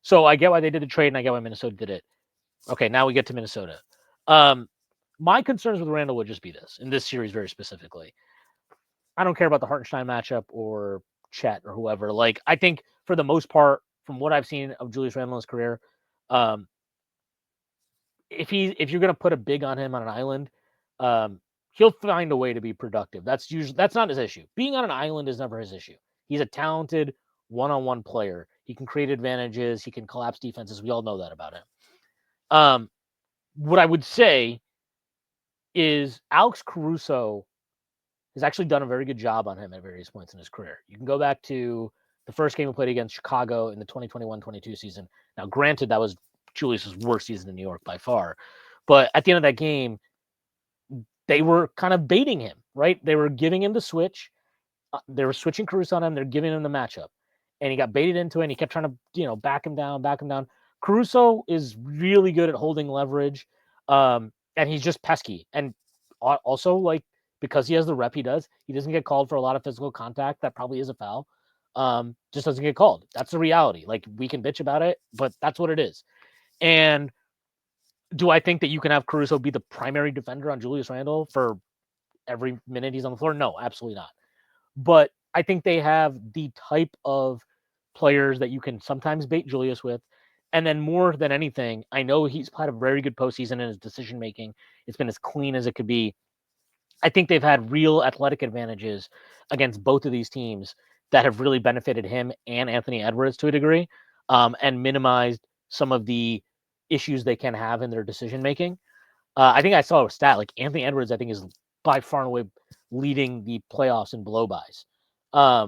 So I get why they did the trade, and I get why Minnesota did it. Okay, now we get to Minnesota. My concerns with Randle would just be this, in this series very specifically. I don't care about the Hartenstein matchup or Chet or whoever. Like, I think for the most part, from what I've seen of Julius Randle's career, if you're going to put a big on him on an island, he'll find a way to be productive. That's not his issue. Being on an island is never his issue. He's a talented one-on-one player. He can create advantages. He can collapse defenses. We all know that about him. What I would say is Alex Caruso has actually done a very good job on him at various points in his career. You can go back to the first game he played against Chicago in the 2021-22 season. Now, granted, that was Julius's worst season in New York by far. But at the end of that game, they were kind of baiting him, right? They were giving him the switch. They were switching Caruso on him. They're giving him the matchup. And he got baited into it, and he kept trying to, back him down. Caruso is really good at holding leverage, and he's just pesky. And also, like, because he has the rep he doesn't get called for a lot of physical contact. That probably is a foul. Just doesn't get called. That's the reality. Like, we can bitch about it, but that's what it is. And do I think that you can have Caruso be the primary defender on Julius Randle for every minute he's on the floor? No, absolutely not. But I think they have the type of players that you can sometimes bait Julius with. And then more than anything, I know he's had a very good postseason in his decision-making. It's been as clean as it could be. I think they've had real athletic advantages against both of these teams that have really benefited him and Anthony Edwards to a degree, and minimized some of the issues they can have in their decision-making. I think I saw a stat, like Anthony Edwards, I think, is by far and away leading the playoffs in blow-bys.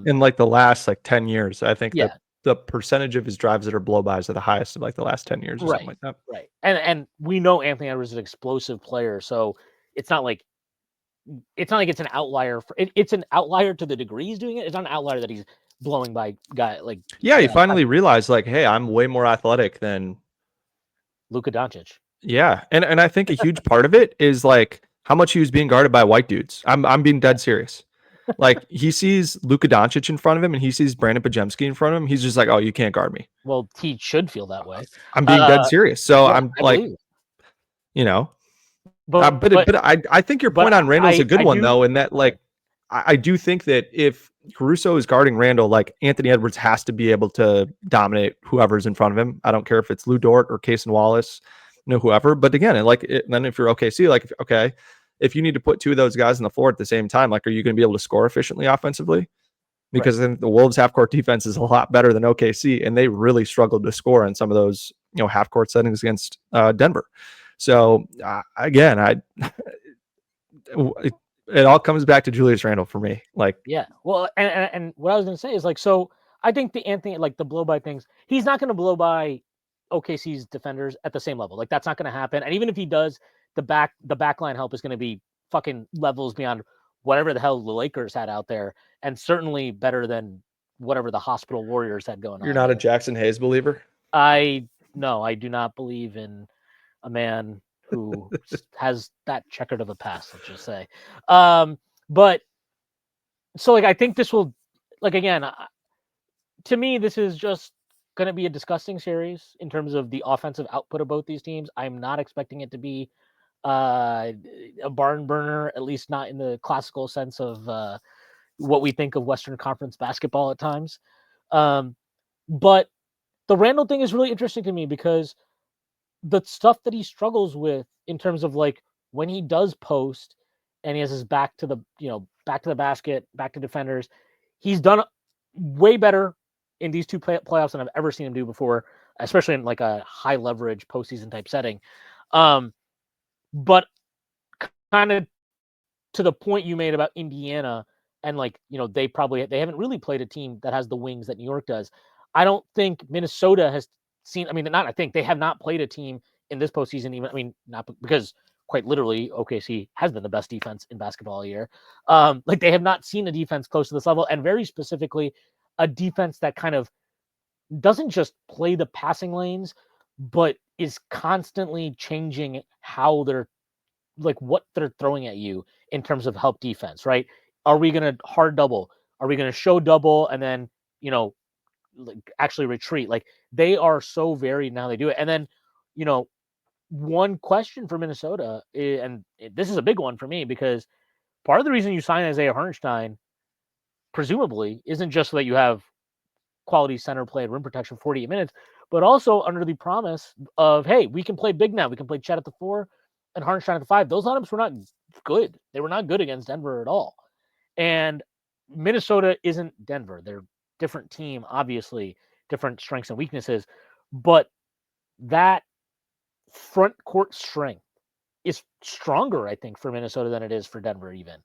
In like the last 10 years, I think yeah. the percentage of his drives that are blow-bys are the highest of like the last 10 years or something like that. Right. And we know Anthony Edwards is an explosive player, so it's not like it's an outlier. It's an outlier to the degree he's doing it. It's not an outlier that he's blowing by guy like. Yeah, he finally realized like, hey, I'm way more athletic than Luka Doncic. Yeah, and I think a huge part of it is like how much he was being guarded by white dudes. I'm being dead serious. Like he sees Luka Doncic in front of him and he sees Brandon Pajemski in front of him. He's just like, oh, you can't guard me. Well, he should feel that way. I'm being dead Uh, serious. So yeah, I'm I like, believe it. you know, But I think your but point on Randall is a good I one do. though, in that like I do think that if Caruso is guarding Randall, like Anthony Edwards has to be able to dominate whoever's in front of him. I don't care if it's Lou Dort or Cason Wallace, whoever. But again, then if you're OKC, like okay, if you need to put two of those guys on the floor at the same time, like are you going to be able to score efficiently offensively? Right. Because then the Wolves half court defense is a lot better than OKC, and they really struggled to score in some of those half court settings against Denver. So again, it all comes back to Julius Randle for me. Like, Yeah. Well, and what I was going to say is like, so I think the Anthony, like the blow by things, he's not going to blow by OKC's defenders at the same level. Like that's not going to happen. And even if he does, the backline help is going to be fucking levels beyond whatever the hell the Lakers had out there, and certainly better than whatever the Hospital Warriors had going you're on not a here. Jackson Hayes believer? I no, I do not believe in a man who has that checkered of a past. Let's just say, but so like I think this will, like again, to me this is just going to be a disgusting series in terms of the offensive output of both these teams. I'm not expecting it to be uh, a barn burner, at least not in the classical sense of what we think of Western Conference basketball at times. Um, but the Randall thing is really interesting to me because the stuff that he struggles with in terms of like when he does post and he has his back to the back to the basket, back to defenders, he's done way better in these two playoffs than I've ever seen him do before, especially in like a high leverage postseason type setting. But kind of to the point you made about Indiana and like they haven't really played a team that has the wings that New York does. I don't think Minnesota has seen. I mean, not I think they have not played a team in this postseason. Even I mean, not because quite literally OKC has been the best defense in basketball all year. Like they have not seen a defense close to this level, and very specifically a defense that kind of doesn't just play the passing lanes, but is constantly changing how they're like what they're throwing at you in terms of help defense, right? Are we going to hard double? Are we going to show double and then, like actually retreat? Like they are so varied now they do it. And then, you know, one question for Minnesota, and this is a big one for me because part of the reason you sign Isaiah Hartenstein, presumably, isn't just so that you have quality center play and rim protection 48 minutes, but also under the promise of, hey, we can play big now. We can play Chet at the 4 and Hartenstein at the 5. Those lineups were not good. They were not good against Denver at all. And Minnesota isn't Denver. They're a different team, obviously, different strengths and weaknesses. But that front court strength is stronger, I think, for Minnesota than it is for Denver, even.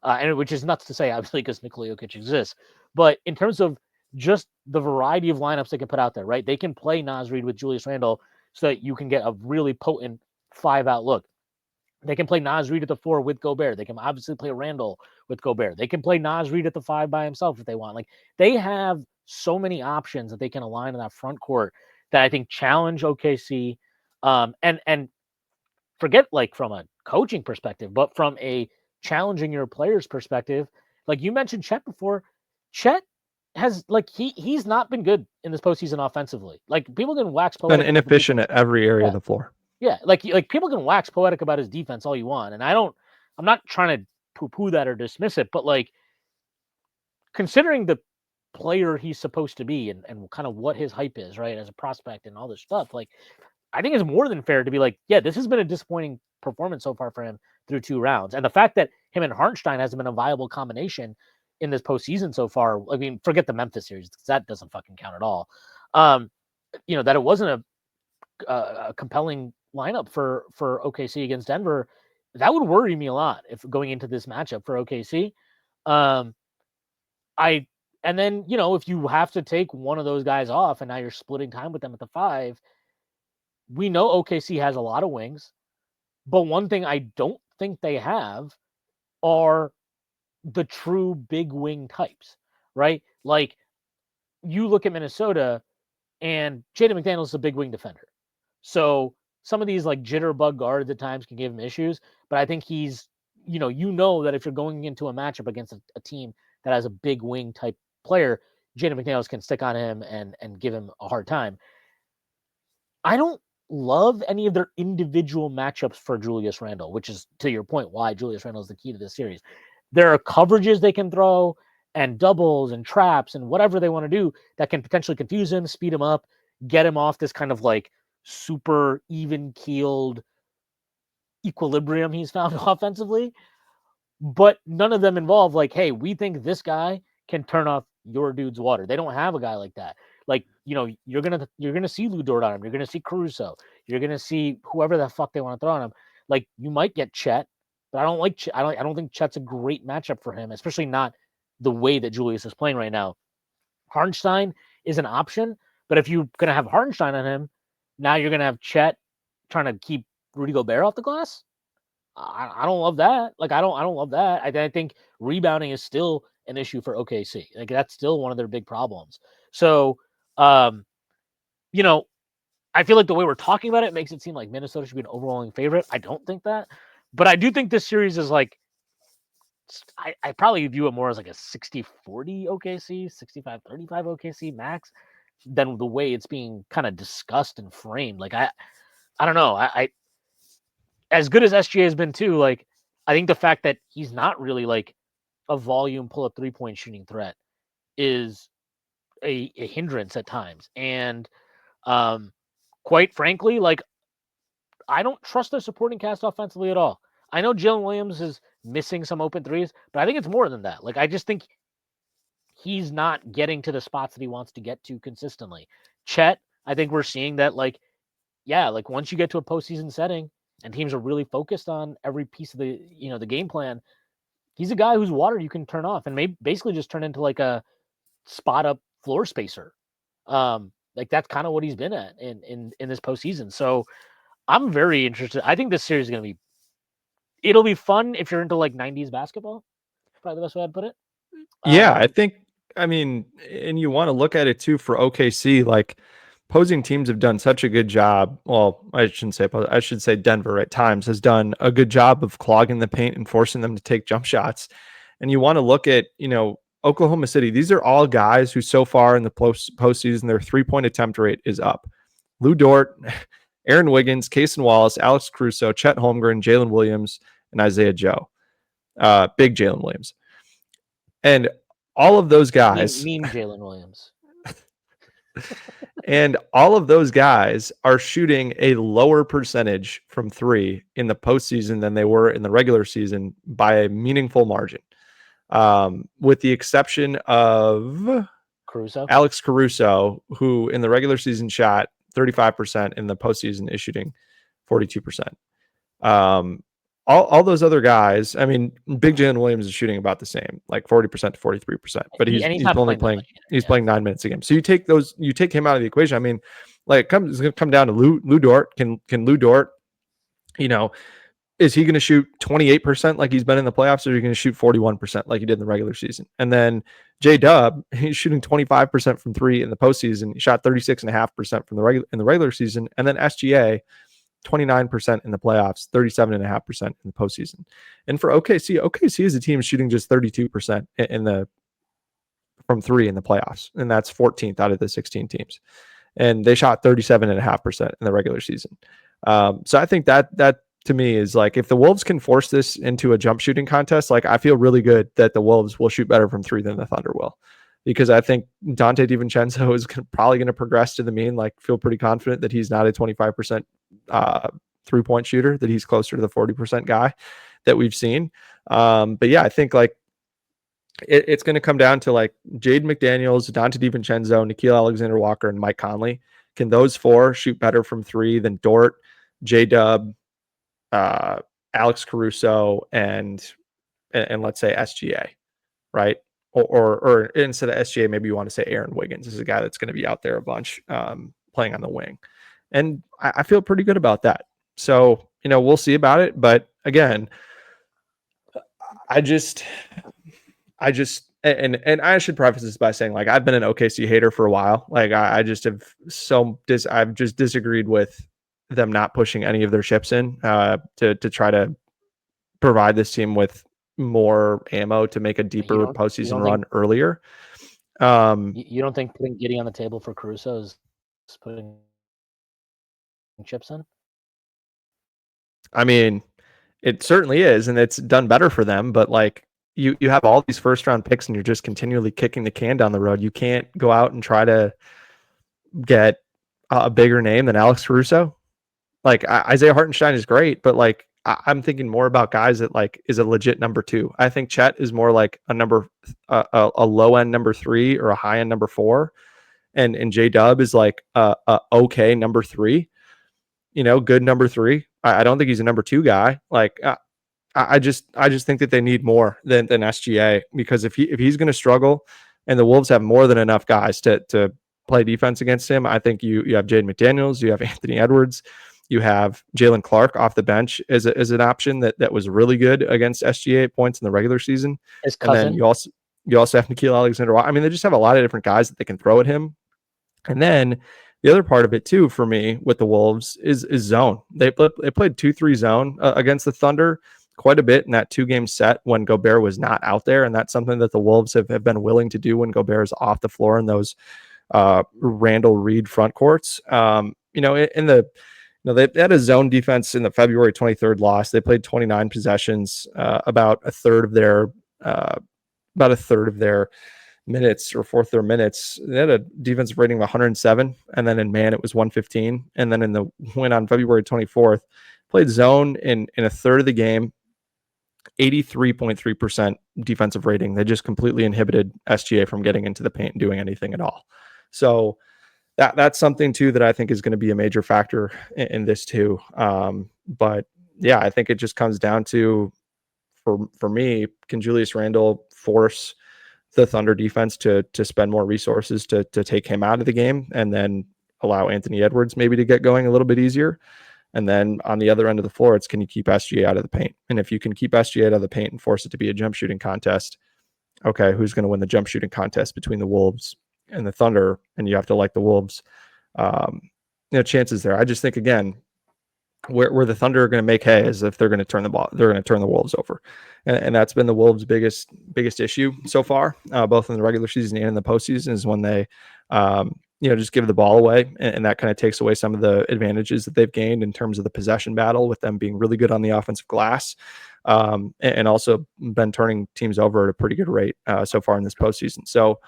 And which is nuts to say, obviously, because Nikola Jokic exists. But in terms of just the variety of lineups they can put out there, right? They can play Naz Reid with Julius Randle so that you can get a really potent 5-out look. They can play Naz Reid at the 4 with Gobert. They can obviously play Randle with Gobert. They can play Naz Reid at the 5 by himself if they want. Like they have so many options that they can align in that front court that I think challenge OKC. And forget like from a coaching perspective, but from a challenging your players perspective, like you mentioned Chet before, Chet has like he's not been good in this postseason offensively. Like people can wax Been poetic about the inefficient defense. at every area Yeah, of the floor. yeah. Like people can wax poetic about his defense all you want, and I'm not trying to poo-poo that or dismiss it, but like considering the player he's supposed to be and kind of what his hype is, right, as a prospect and all this stuff, like I think it's more than fair to be like, yeah, this has been a disappointing performance so far for him through 2 rounds. And the fact that him and Hartenstein hasn't been a viable combination in this postseason so far, I mean, forget the Memphis series because that doesn't fucking count at all. Um, that it wasn't a compelling lineup for OKC against Denver, that would worry me a lot if going into this matchup for OKC. Um, I and then if you have to take one of those guys off and now you're splitting time with them at the 5, we know OKC has a lot of wings, but one thing I don't think they have are the true big wing types, right? Like you look at Minnesota and Jaden McDaniels is a big wing defender. So some of these like jitterbug guards at times can give him issues, but I think he's that if you're going into a matchup against a team that has a big wing type player, Jaden McDaniels can stick on him and give him a hard time. I don't love any of their individual matchups for Julius Randle, which is, to your point, why Julius Randle is the key to this series. There are coverages they can throw and doubles and traps and whatever they want to do that can potentially confuse him, speed him up, get him off this kind of like super even keeled equilibrium he's found offensively. But none of them involve like, hey, we think this guy can turn off your dude's water. They don't have a guy like that. Like, you're gonna see Lou Dort on him. You're gonna see Caruso. You're gonna see whoever the fuck they want to throw on him. Like, you might get Chet, but I don't like. I don't think Chet's a great matchup for him, especially not the way that Julius is playing right now. Hartenstein is an option, but if you're gonna have Hartenstein on him, now you're gonna have Chet trying to keep Rudy Gobert off the glass. I don't love that. Like, I don't love that. I think rebounding is still an issue for OKC. Like, that's still one of their big problems. So, um, I feel like the way we're talking about it makes it seem like Minnesota should be an overwhelming favorite. I don't think that, but I do think this series is like, I probably view it more as like a 60-40 OKC, 65-35 OKC max than the way it's being kind of discussed and framed. Like, I don't know. I as good as SGA has been too, like, I think the fact that he's not really like a volume pull up 3-point shooting threat is a hindrance at times. And quite frankly, like, I don't trust their supporting cast offensively at all. I know Jalen Williams is missing some open threes, but I think it's more than that. Like, I just think he's not getting to the spots that he wants to get to consistently. Chet, I think we're seeing that, like, yeah, like once you get to a postseason setting and teams are really focused on every piece of the game plan, he's a guy whose water you can turn off and maybe basically just turn into like a spot up floor spacer. Like, that's kind of what he's been at in this postseason. So I'm very interested. I think this series is going to be, it'll be fun if you're into like 90s basketball. Probably the best way I'd put it. Yeah, I think, I mean, and you want to look at it too for OKC, like opposing teams have done such a good job. Well, I shouldn't say, I should say Denver at times has done a good job of clogging the paint and forcing them to take jump shots. And you want to look at, Oklahoma City. These are all guys who so far in the postseason, their 3-point attempt rate is up. Lou Dort, Aaron Wiggins, Kaysen Wallace, Alex Caruso, Chet Holmgren, Jalen Williams, and Isaiah Joe. Big Jalen Williams. And all of those guys, mean Jalen Williams, and all of those guys are shooting a lower percentage from three in the postseason than they were in the regular season by a meaningful margin. With the exception of Alex Caruso, who in the regular season shot 35%, in the postseason is shooting 42%. All those other guys, I mean, Big Jalen Williams is shooting about the same, like 40% to 43%, but he's only playing, playing 9 minutes a game. So you take him out of the equation. I mean, like, it's going to come down to Lou Dort. Can Lou Dort, is he going to shoot 28% like he's been in the playoffs, or are you going to shoot 41% like he did in the regular season? And then J-Dub, he's shooting 25% from three in the postseason. He shot 36.5% from in the regular season. And then SGA, 29% in the playoffs, 37.5% in the postseason. And for OKC is a team shooting just 32% from three in the playoffs, and that's 14th out of the 16 teams. And they shot 37.5% in the regular season. So I think that to me is like, if the Wolves can force this into a jump shooting contest, like, I feel really good that the Wolves will shoot better from three than the Thunder will, because I think Dante DiVincenzo is probably going to progress to the mean. Like, feel pretty confident that he's not a 25% 3-point shooter, that he's closer to the 40% guy that we've seen. But yeah, I think like it's going to come down to like Jaden McDaniels, Dante DiVincenzo, Nickeil Alexander-Walker, and Mike Conley. Can those four shoot better from three than Dort, J-Dub, Alex Caruso, and let's say SGA, right? Or instead of SGA, maybe you want to say Aaron Wiggins is a guy that's going to be out there a bunch, playing on the wing. And I feel pretty good about that. So, we'll see about it. But again, I I should preface this by saying, like, I've been an OKC hater for a while. Like, I've just disagreed with them not pushing any of their chips in to try to provide this team with more ammo to make a deeper you postseason don't run think earlier. you don't think putting Giddey on the table for Caruso is putting chips in? I mean, it certainly is, and it's done better for them. But like you have all these first round picks, and you're just continually kicking the can down the road. You can't go out and try to get a bigger name than Alex Caruso. Like Isaiah Hartenstein is great, but like I'm thinking more about guys that like is a legit number 2. I think Chet is more like a low end number 3 or a high end number 4, and J Dub is like a okay number 3. Good number 3. I don't think he's a number 2 guy. Like I just think that they need more than SGA, because if he's going to struggle, and the Wolves have more than enough guys to play defense against him, I think you have Jaden McDaniels, you have Anthony Edwards, you have Jalen Clark off the bench as an option that was really good against SGA at points in the regular season, His and then cousin, you also have Nickeil Alexander. I mean, they just have a lot of different guys that they can throw at him, and then the other part of it too for me with the Wolves is zone. They played 2-3 zone against the Thunder quite a bit in that 2-game set when Gobert was not out there, and that's something that the Wolves have been willing to do when Gobert is off the floor in those Randle Reed front courts. They had a zone defense in the February 23rd loss. They played 29 possessions, about a third of their minutes, or fourth their minutes. They had a defensive rating of 107, and then in man it was 115. And then in the win on February 24th, played zone in a third of the game, 83.3% defensive rating. They just completely inhibited SGA from getting into the paint and doing anything at all. So that's something too that I think is going to be a major factor in this too. But yeah, I think it just comes down to, for me, can Julius Randle force the Thunder defense to spend more resources to take him out of the game, and then allow Anthony Edwards maybe to get going a little bit easier. And then on the other end of the floor, it's, can you keep SGA out of the paint? And if you can keep SGA out of the paint and force it to be a jump shooting contest, okay, who's going to win the jump shooting contest between the Wolves and the Thunder? And you have to like the Wolves, chances there. I just think, again, where the Thunder are going to make hay is if they're going to turn the ball, they're going to turn the Wolves over, and that's been the Wolves' biggest issue so far, both in the regular season and in the postseason, is when they, just give the ball away, and that kind of takes away some of the advantages that they've gained in terms of the possession battle, with them being really good on the offensive glass, and also been turning teams over at a pretty good rate so far in this postseason. So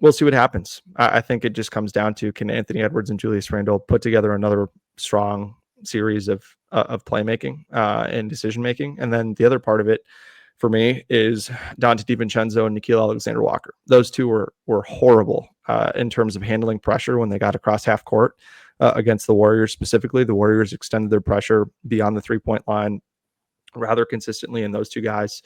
we'll see what happens. I think it just comes down to, can Anthony Edwards and Julius Randle put together another strong series of playmaking and decision making. And then the other part of it for me is Dante DiVincenzo and Nickeil Alexander-Walker. Those two were horrible in terms of handling pressure when they got across half court against the Warriors. Specifically, the Warriors extended their pressure beyond the 3-point line rather consistently, and those two guys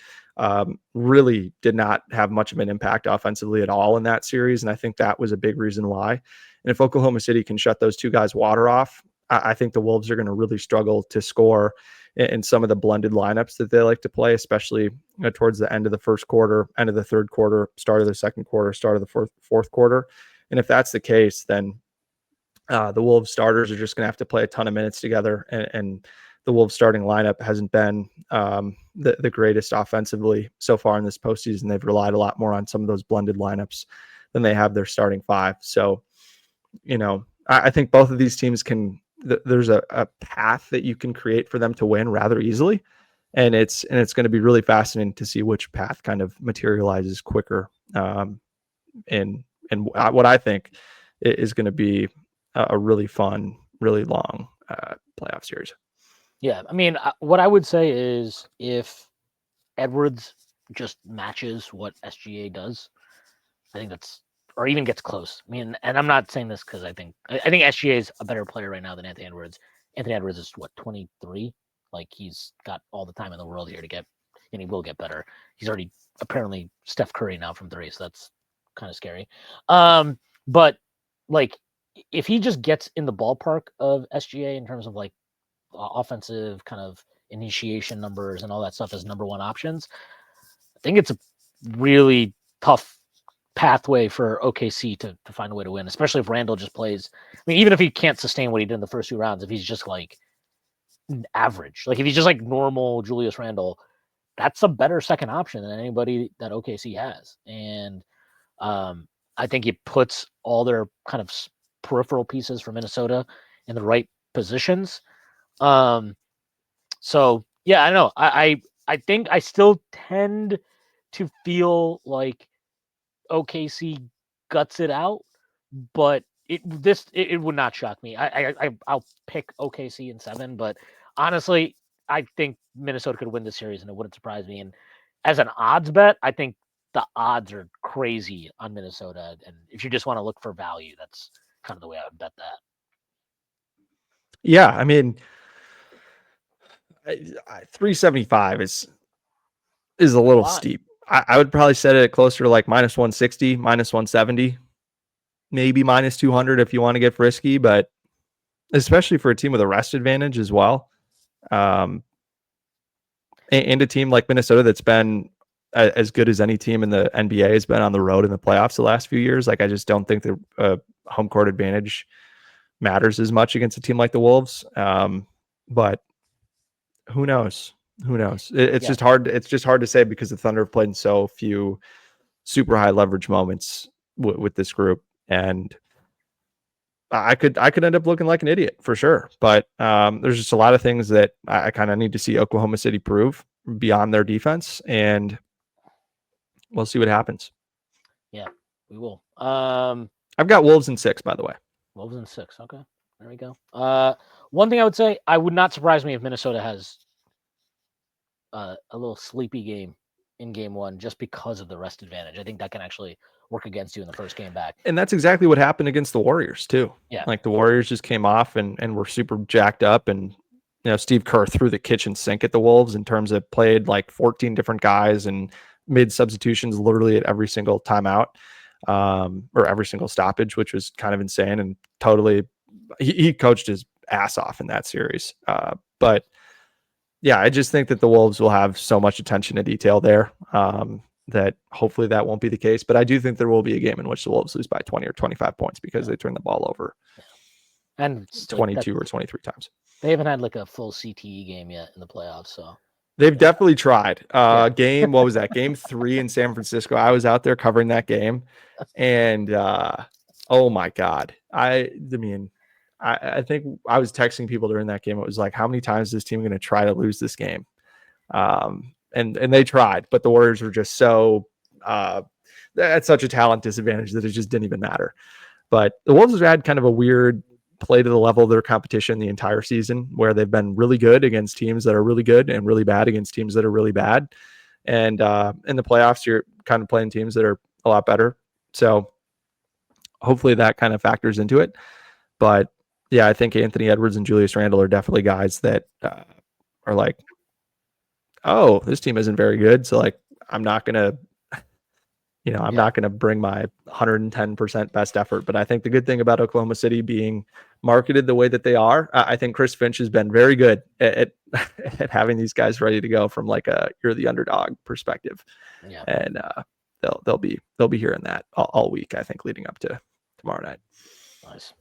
really did not have much of an impact offensively at all in that series. And I think that was a big reason why. And if Oklahoma City can shut those two guys' water off, I think the Wolves are going to really struggle to score in some of the blended lineups that they like to play, especially towards the end of the first quarter, end of the third quarter, start of the second quarter, start of the fourth quarter. And if that's the case, then the Wolves starters are just going to have to play a ton of minutes together, and the Wolves starting lineup hasn't been the greatest offensively so far in this postseason. They've relied a lot more on some of those blended lineups than they have their starting five. So, I think both of these teams there's a path that you can create for them to win rather easily. And it's going to be really fascinating to see which path kind of materializes quicker. And what I think is going to be a really fun, really long playoff series. Yeah, I mean, what I would say is, if Edwards just matches what SGA does, I think or even gets close. I mean, and I'm not saying this because I think SGA is a better player right now than Anthony Edwards. Anthony Edwards is 23. Like, he's got all the time in the world here to get, and he will get better. He's already apparently Steph Curry now from 3, so that's kind of scary. But like, if he just gets in the ballpark of SGA in terms of like offensive kind of initiation numbers and all that stuff as number one options, I think it's a really tough pathway for OKC to find a way to win, especially if Randle just plays. I mean, even if he can't sustain what he did in the first 2 rounds, if he's just like average. Like if he's just like normal Julius Randle, that's a better second option than anybody that OKC has. And I think it puts all their kind of peripheral pieces for Minnesota in the right positions. So yeah, I don't know. I think I still tend to feel like OKC guts it out, but it would not shock me. I'll pick OKC in 7, but honestly, I think Minnesota could win the series, and it wouldn't surprise me. And as an odds bet, I think the odds are crazy on Minnesota. And if you just want to look for value, that's kind of the way I would bet that. Yeah, I mean, 375 is a little steep. I would probably set it closer to like minus 160, minus 170, maybe minus 200 if you want to get frisky, but especially for a team with a rest advantage as well. And a team like Minnesota that's been as good as any team in the NBA has been on the road in the playoffs the last few years. Like, I just don't think the home court advantage matters as much against a team like the Wolves. But who knows? Who knows? It's just hard. It's just hard to say because the Thunder have played in so few super high leverage moments with this group, and I could end up looking like an idiot for sure. But there's just a lot of things that I kind of need to see Oklahoma City prove beyond their defense, and we'll see what happens. Yeah, we will. I've got Wolves in 6, by the way. Wolves in 6. Okay, there we go. One thing I would say, I would not surprise me if Minnesota has a little sleepy game in game 1 just because of the rest advantage. I think that can actually work against you in the first game back. And that's exactly what happened against the Warriors too. Yeah. Like the Warriors just came off and were super jacked up, and Steve Kerr threw the kitchen sink at the Wolves in terms of played like 14 different guys and made substitutions literally at every single timeout, or every single stoppage, which was kind of insane, and totally he coached his ass off in that series. But yeah, I just think that the Wolves will have so much attention to detail there that hopefully that won't be the case. But I do think there will be a game in which the Wolves lose by 20 or 25 points because they turn the ball over and 22 or 23 times. They haven't had like a full CTE game yet in the playoffs, so they've definitely tried. Game, what was that? Game 3 in San Francisco. I was out there covering that game, and oh my God, I mean, I think I was texting people during that game. It was like, how many times is this team going to try to lose this game? And they tried, but the Warriors were just so at such a talent disadvantage that it just didn't even matter. But the Wolves have had kind of a weird play to the level of their competition the entire season, where they've been really good against teams that are really good and really bad against teams that are really bad. And in the playoffs, you're kind of playing teams that are a lot better. So hopefully that kind of factors into it. But yeah, I think Anthony Edwards and Julius Randle are definitely guys that are like, oh, this team isn't very good. So like, I'm not going to, not going to bring my 110% best effort. But I think the good thing about Oklahoma City being marketed the way that they are, I think Chris Finch has been very good at having these guys ready to go from like you're the underdog perspective. Yeah. And they'll be hearing that all week, I think, leading up to tomorrow night. Nice.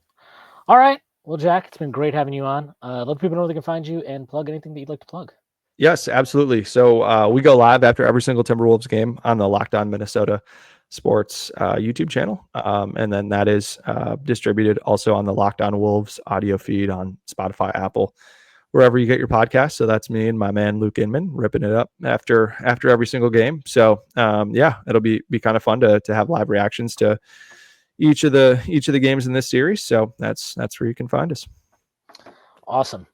All right. Well, Jack, it's been great having you on. Let people know where they can find you and plug anything that you'd like to plug. Yes, absolutely. So we go live after every single Timberwolves game on the Locked On Minnesota Sports YouTube channel. And then that is distributed also on the Locked On Wolves audio feed on Spotify, Apple, wherever you get your podcasts. So that's me and my man Luke Inman ripping it up after every single game. So it'll be kind of fun to have live reactions to each of the games in this series. So that's where you can find us. Awesome.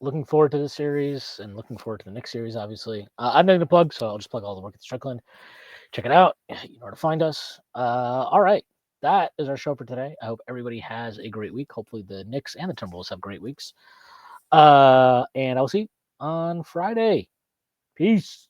Looking forward to this series and looking forward to the next series, obviously. I'm nothing to plug, so I'll just plug all the work at Strickland. Check it out. You know where to find us. All right. That is our show for today. I hope everybody has a great week. Hopefully the Knicks and the Timberwolves have great weeks. And I'll see you on Friday. Peace.